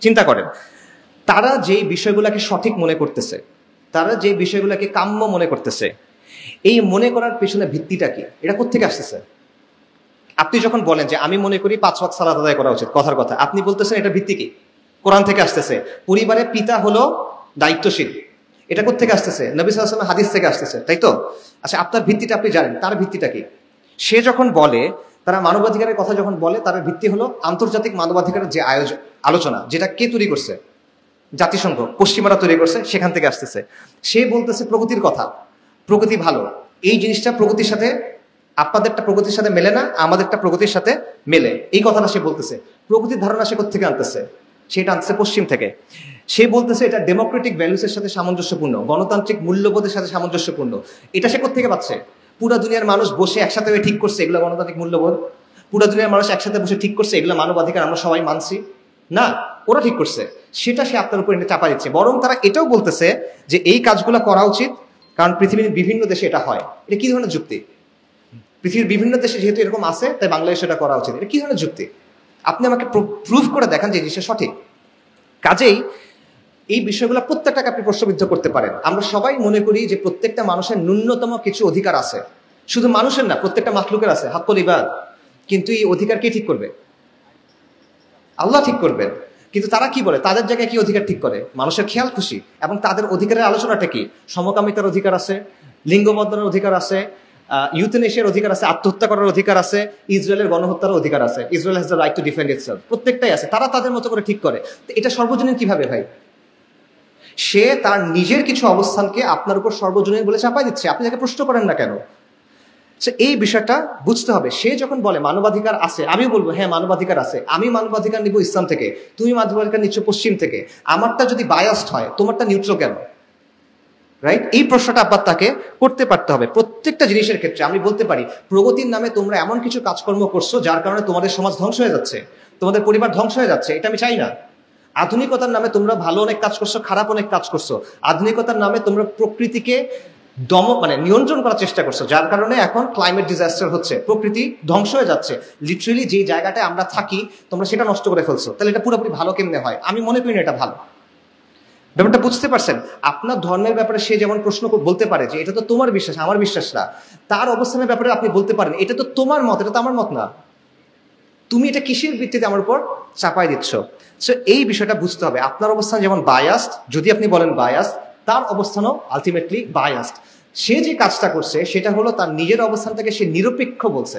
চিন্তা করেন, তারা যেই বিষয়গুলোকে সঠিক মনে করতেছে, তারা যে বিষয়গুলোকে কাম্য মনে করতেছে, এই মনে করার পেছনে ভিত্তিটা কি? এটা কোত্থেকে আসতেছে? আপনি যখন বলেন যে আমি মনে করি 5 ওয়াক্ত সালাত আদায় করা উচিত, কথার কথা, আপনি বলতেছেন এটা ভিত্তি কি? কোরআন থেকে আসতেছে। পরিবারে পিতা হলো দায়িত্বশীল, এটা কোত্থেকে আসতেছে? নবী সাল্লাল্লাহু আলাইহি ওয়াসাল্লামের হাদিস থেকে আসতেছে, তাই তো? আচ্ছা, আপনার ভিত্তিটা আপনি জানেন, তার ভিত্তিটা কি? সে যখন বলে, তারা মানবাধিকারের কথা যখন বলে, তার ভিত্তি হলো আন্তর্জাতিক মানবাধিকারের যে আলোচনা, যেটা কে তৈরি করছে? জাতিসংঘ, পশ্চিমারা তৈরি করছে, সেখান থেকে আসতেছে। সে বলতেছে প্রগতির কথা, প্রগতি ভালো, এই জিনিসটা প্রগতির সাথে, আপনাদেরটা প্রগতির সাথে মেলে না, আমাদেরটা প্রগতির সাথে মেলে, এই কথাটা সে বলতেছে। প্রগতির ধারণা সে কোত্থেকে আনতেছে? সেটা আনতেছে পশ্চিম থেকে। সে বলতেছে এটা ডেমোক্রেটিক ভ্যালুসের সাথে সামঞ্জস্যপূর্ণ, গণতান্ত্রিক মূল্যবোধের সাথে সামঞ্জস্যপূর্ণ। এটা সে কোত্থেকে পাচ্ছে? পুরা দুনিয়ার মানুষ বসে একসাথে হয়ে ঠিক করছে এগুলো গণতান্ত্রিক মূল্যবোধ? পুরা দুনিয়ার মানুষ একসাথে বসে ঠিক করছে এগুলো মানবাধিকার, আমরা সবাই মানছি? না, ওরা ঠিক করছে। সেটা সে আপনার উপর এনে চাপা দিচ্ছে। বরং তারা এটাও বলতেছে যে এই কাজগুলো করা উচিত, কারণ পৃথিবীর বিভিন্ন দেশে এটা হয়। এটা কি ধরনের যুক্তি? পৃথিবীর বিভিন্ন দেশে যেহেতু এরকম আছে, তাই বাংলাদেশে এটা করা উচিত, এটা কি ধরনের যুক্তি? আপনি আমাকে প্রুফ করে দেখান যে জিনিসটা সঠিক। কাজেই এই বিষয়গুলো প্রত্যেকটাকে আপনি প্রশ্নবিদ্ধ করতে পারেন। আমরা সবাই মনে করি যে প্রত্যেকটা মানুষের ন্যূনতম কিছু অধিকার আছে, শুধু মানুষের না, প্রত্যেকটা মাখলুকের আছে হাক্কুল ইবাদ। কিন্তু এই অধিকার কে ঠিক করবে? আল্লাহ ঠিক করবেন। কিন্তু তারা কি বলে, তাদের জায়গায় কি অধিকার ঠিক করে? মানুষের খেয়াল খুশি। এবং তাদের অধিকারের আলোচনাটা কি? সমকামিতার অধিকার আছে, লিঙ্গ বদলের অধিকার আছে, ইউথেনেশিয়ার অধিকার আছে, আত্মহত্যা করার অধিকার আছে, ইসরায়েলের গণহত্যার অধিকার আছে। Israel has the right to defend itself. প্রত্যেকটাই আছে, তারা তাদের মতো করে ঠিক করে। তো এটা সর্বজনীন কিভাবে ভাই? সে তার নিজের কিছু অবস্থানকে আপনার উপর সর্বজনীন বলে চাপাই দিচ্ছে, আপনি তাকে প্রশ্ন করেন না কেন? এই বিষয়টা বুঝতে হবে। সে যখন বলে মানবাধিকার আছে, আমি বলবো হ্যাঁ মানবাধিকার আছে, আমি মানবাধিকার নিব ইসলাম থেকে, তুমি মানবাধিকার নিচ্ছ পশ্চিম থেকে। আমারটা যদি বায়াসড হয়, তোমারটা নিউট্রাল কেন? রাইট? এই প্রশ্নটা আবার তাকে করতে পারতে হবে প্রত্যেকটা জিনিসের ক্ষেত্রে। আমি বলতে পারি প্রগতির নামে তোমরা এমন কিছু কাজকর্ম করছো যার কারণে তোমাদের সমাজ ধ্বংস হয়ে যাচ্ছে, তোমাদের পরিবার ধ্বংস হয়ে যাচ্ছে, এটা আমি চাই না। আধুনিকতার নামে তোমরা ভালো অনেক কাজ করছো, খারাপ অনেক কাজ করছো। আধুনিকতার নামে তোমরা প্রকৃতিকে নিয়ন্ত্রণ করার চেষ্টা করছো, যার কারণে এখন ক্লাইমেট ডিজাস্টার হচ্ছে, প্রকৃতি ধ্বংস হয়ে যাচ্ছে। লিটারেলি যে জায়গাটায় আমরা থাকি তোমরা সেটা নষ্ট করে ফেলছো। তাহলে এটা পুরোপুরি ভালো কেমনে হয়? আমি মনে করি না এটা ভালো। ব্যাপারটা বুঝতে পারছেন? আপনার ধর্মের ব্যাপারে সে যেমন প্রশ্ন বলতে পারে যে এটা তো তোমার বিশ্বাস, আমার বিশ্বাস না। তার অবস্থানের ব্যাপারে আপনি বলতে পারেন এটা তো তোমার মত, এটা তো আমার মত না, তুমি এটা কিসের ভিত্তিতে আমার উপর চাপাই দিচ্ছ? সো এই বিষয়টা বুঝতে হবে। আপনার অবস্থান যেমন বায়াসড, যদি আপনি বলেন বায়াসড, তার অবস্থানও আলটিমেটলি বায়াসড। সে যে কাজটা করছে সেটা হলো তার নিজের অবস্থান থেকে সে নিরপেক্ষ বলছে।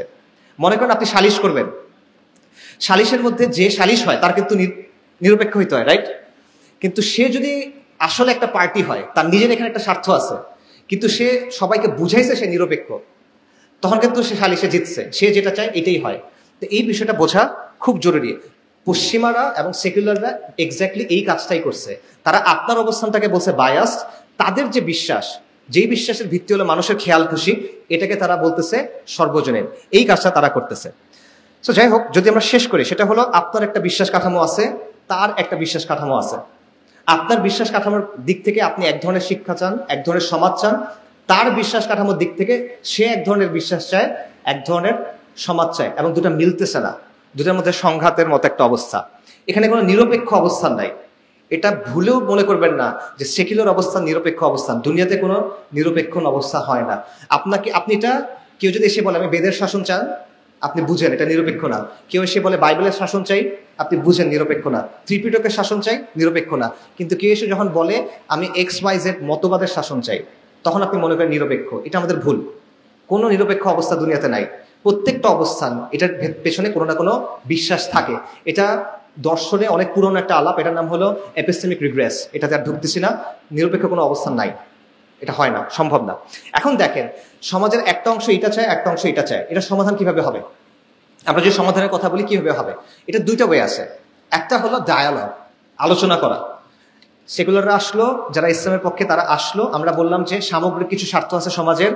মনে করেন আপনি সালিশ করবেন, সালিশের মধ্যে যে সালিশ হয় তার কিন্তু নিরপেক্ষ হইতে হয়, রাইট? কিন্তু সে যদি আসলে একটা পার্টি হয়, তার নিজের এখানে একটা স্বার্থ আছে, কিন্তু সে সবাইকে বুঝাইছে সে নিরপেক্ষ, তখন কিন্তু সে সালিশে জিতছে, সে যেটা চায় এটাই হয়। তো এই বিষয়টা বোঝা খুব জরুরি। পশ্চিমারা এবং সেকুলাররা এক্স্যাক্টলি এই কাজটাই করছে। তারা আপনার অবস্থানটাকে বলছে বায়াসড, তাদের যে বিশ্বাস, যেই বিশ্বাসের ভিত্তি হলো মানুষের খেয়াল খুশি, এটাকে তারা বলতেছে সর্বজনীন। এই কাজটা তারা করতেছে। তো যাই হোক, যদি আমরা শেষ করি, সেটা হলো আপনার একটা বিশ্বাস কাঠামো আছে, তার একটা বিশ্বাস কাঠামো আছে। আপনার বিশ্বাস কাঠামোর দিক থেকে আপনি এক ধরনের শিক্ষা চান, এক ধরনের সমাজ চান। তার বিশ্বাস কাঠামোর দিক থেকে সে এক ধরনের বিশ্বাস চায়, এক ধরনের সমাজ চায়, এবং দুটো মিলতেছে না, দুটার মধ্যে সংঘাতের মতো একটা অবস্থা। এখানে কোনো নিরপেক্ষ অবস্থান নাই। এটা ভুলেও মনে করবেন না যে সেকুলার অবস্থান নিরপেক্ষ অবস্থান। দুনিয়াতে কোনো নিরপেক্ষ অবস্থা হয় না। আপনি এটা, কেউ যদি এসে বলে আমি বেদের শাসন চান, আপনি বুঝেন এটা নিরপেক্ষ না। কেউ এসে বলে বাইবেলের শাসন চাই, আপনি বুঝেন নিরপেক্ষ না। ত্রিপিটকের শাসন চাই, নিরপেক্ষ না। কিন্তু কেউ এসে যখন বলে আমি XYZ মতবাদের শাসন চাই, তখন আপনি মনে করেন নিরপেক্ষ। এটা আমাদের ভুল। কোনো নিরপেক্ষ অবস্থা দুনিয়াতে নাই। প্রত্যেকটা অবস্থান, এটার পেছনে কোনো না কোনো বিশ্বাস থাকে। এটা দর্শনে অনেক পুরনো একটা আলাপ, এটার নাম হলো এপিস্টেমিক রিগ্রেস। এটাতে আর ঢুকতেছি না। নিরপেক্ষ কোনো অবস্থান নাই, এটা হয় না, সম্ভব না। এখন দেখেন, সমাজের একটা অংশ এটা চায়, একটা অংশ এটা চায়, এটা সমাধান কিভাবে হবে? আমরা যে সমাধানের কথা বলি কিভাবে হবে, এটা দুইটা ওয়ে আছে। একটা হলো ডায়ালগ, আলোচনা করা। সেকুলাররা আসলো, যারা ইসলামের পক্ষে তারা আসলো, আমরা বললাম যে সামগ্রিক কিছু স্বার্থ আছে সমাজের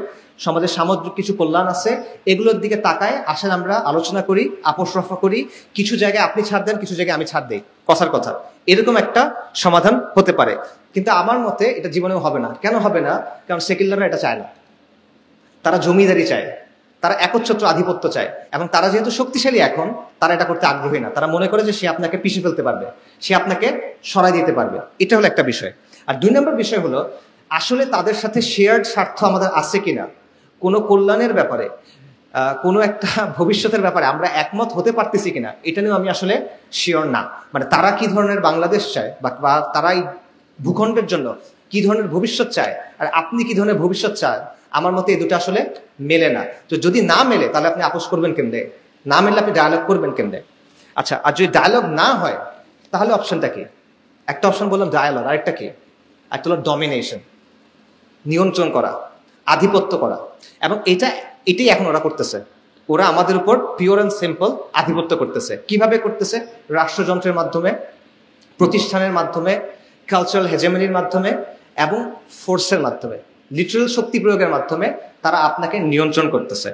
সামগ্রিক কিছু কল্যাণ আছে, এগুলোর দিকে তাকায় আসেন আমরা আলোচনা করি, আপোষ রফা করি। কিছু জায়গায় আপনি ছাড় দেন, কিছু জায়গায় আমি ছাড় দেই, কথার কথা। এরকম একটা সমাধান হতে পারে। কিন্তু আমার মতে এটা জীবনেও হবে না। কেন হবে না? কারণ সেকুলাররা এটা চায় না। তারা জমিদারি চায়, তারা একচ্ছত্র আধিপত্য চায়, এবং তারা যেহেতু শক্তিশালী এখন, তারা এটা করতে আগ্রহী না। তারা মনে করে যে সে আপনাকে পিছিয়ে ফেলতে পারবে, সে আপনাকে সরাই দিতে পারবে। এটা হলো একটা বিষয়। আর দুই নম্বর বিষয় হলো, আসলে তাদের সাথে শেয়ার্ড স্বার্থ আমাদের আছে কিনা কোনো কল্যাণের ব্যাপারে। কোনো একটা ভবিষ্যতের ব্যাপারে আমরা একমত হতে পারতেছি কিনা এটা নিয়েও আমি আসলে শিওর না। মানে তারা কি ধরনের বাংলাদেশ চায় বা তারা এই ভূখণ্ডের জন্য কি ধরনের ভবিষ্যৎ চায় আর আপনি কি ধরনের ভবিষ্যৎ চান, আমার মতে এই দুটো আসলে মেলে না। তো যদি না মেলে তাহলে আপনি আপোষ করবেন কেমনে, না মেলে আপনি ডায়ালগ করবেন কেমনে? আচ্ছা, আর যদি ডায়ালগ না হয় তাহলে অপশনটা কি? একটা অপশন বললাম ডায়ালগ, আরেকটা কি? একটা হলো ডমিনেশন, নিয়ন্ত্রণ করা, আধিপত্য করা। এবং এটাই এখন ওরা করতেছে। ওরা আমাদের উপর পিওর অ্যান্ড সিম্পল আধিপত্য করতেছে। কিভাবে করতেছে? রাষ্ট্রযন্ত্রের মাধ্যমে, প্রতিষ্ঠানের মাধ্যমে, কালচারাল হেজেমনির মাধ্যমে এবং ফোর্সের মাধ্যমে, লিটারাল শক্তি প্রয়োগের মাধ্যমে তারা আপনাকে নিয়ন্ত্রণ করতেছে।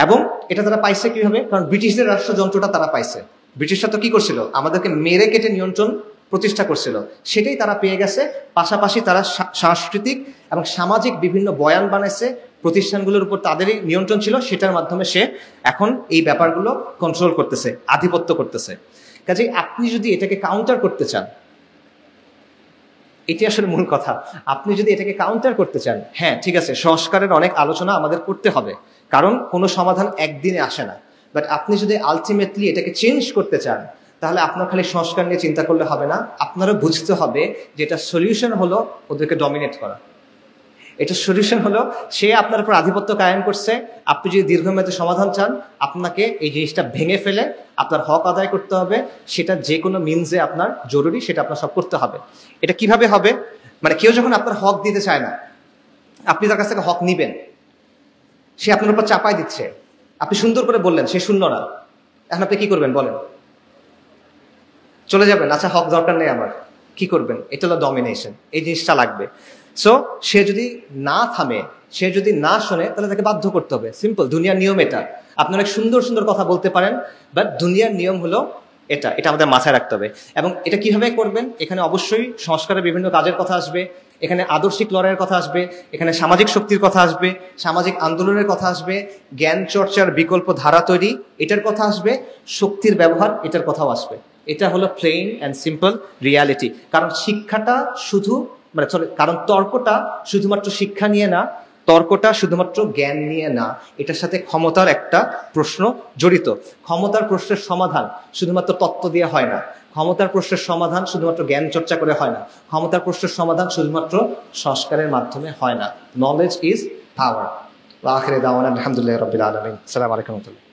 এবং এটা তারা পাইছে কিভাবে? কারণ ব্রিটিশদের রাষ্ট্রযন্ত্রটা তারা পাইছে। ব্রিটিশরা তো কি করছিল? আমাদেরকে মেরে কেটে নিয়ন্ত্রণ প্রতিষ্ঠা করছিল, সেটাই তারা পেয়ে গেছে। পাশাপাশি তারা সাংস্কৃতিক এবং সামাজিক বিভিন্ন বয়ান বানাইছে, প্রতিষ্ঠানগুলোর উপর তাদেরই নিয়ন্ত্রণ ছিল, সেটার মাধ্যমে সে এখন এই ব্যাপারগুলো কন্ট্রোল করতেছে, আধিপত্য করতেছে। কাজেই আপনি যদি এটাকে কাউন্টার করতে চান, এটি আসলে মূল কথা, আপনি যদি এটাকে কাউন্টার করতে চান, হ্যাঁ ঠিক আছে, সংস্কারের অনেক আলোচনা আমাদের করতে হবে, কারণ কোনো সমাধান একদিনে আসে না। বাট আপনি যদি আলটিমেটলি এটাকে চেঞ্জ করতে চান, তাহলে আপনার খালি সংস্কার নিয়ে চিন্তা করলে হবে না, আপনারও বুঝতে হবে যে এটা সলিউশন হলো ওদেরকে ডমিনেট করা। এটা সলিউশন হলো সে আপনার উপর আধিপত্য কায়েম করছে। আপনি যদি দীর্ঘমেয়াদী সমাধান চান, আপনাকে এই জিনিসটা ভেঙে ফেলে আপনার হক আদায় করতে হবে। সেটা যে কোনো মিনসে আপনার জরুরি, সেটা আপনার সব করতে হবে। এটা কিভাবে হবে? মানে কেউ যখন আপনার হক দিতে চায় না, আপনি তার কাছ থেকে হক নিবেন, সে আপনার উপর চাপাই দিচ্ছে, আপনি সুন্দর করে বললেন, সে শুনল না, এখন আপনি কি করবেন বলেন? চলে যাবেন? আচ্ছা হক দরকার নেই আমার, কি করবেন? এটা হলো ডমিনেশন। এই জিনিসটা লাগবে। সো সে যদি না থামে, সে যদি না শোনে, তাহলে তাকে বাধ্য করতে হবে। সিম্পল, দুনিয়ার নিয়ম এটা। আপনি অনেক সুন্দর সুন্দর কথা বলতে পারেন, বাট দুনিয়ার নিয়ম হলো এটা আমাদের মাথায় রাখতে হবে। এবং এটা কিভাবে করবেন? এখানে অবশ্যই সংস্কারের বিভিন্ন কাজের কথা আসবে, এখানে আদর্শিক লড়াইয়ের কথা আসবে, এখানে সামাজিক শক্তির কথা আসবে, সামাজিক আন্দোলনের কথা আসবে, জ্ঞান চর্চার বিকল্প ধারা তৈরি এটার কথা আসবে, শক্তির ব্যবহার এটার কথাও আসবে। এটা হলো প্লেন অ্যান্ড সিম্পল রিয়ালিটি। কারণ শিক্ষাটা শুধু কারণ তর্কটা শুধুমাত্র শিক্ষা নিয়ে না, তর্কটা শুধুমাত্র জ্ঞান নিয়ে না, এটার সাথে ক্ষমতার একটা প্রশ্ন জড়িত। ক্ষমতার প্রশ্নের সমাধান শুধুমাত্র তত্ত্ব দিয়ে হয় না, ক্ষমতার প্রশ্নের সমাধান শুধুমাত্র জ্ঞান চর্চা করে হয় না, ক্ষমতার প্রশ্নের সমাধান শুধুমাত্র সংস্কারের মাধ্যমে হয় না। Knowledge is power. আখিরে দাওয়ানা আলহামদুলিল্লাহি রাব্বিল আলামিন। আসসালামু আলাইকুম ওয়া রাহমাতুল্লাহ।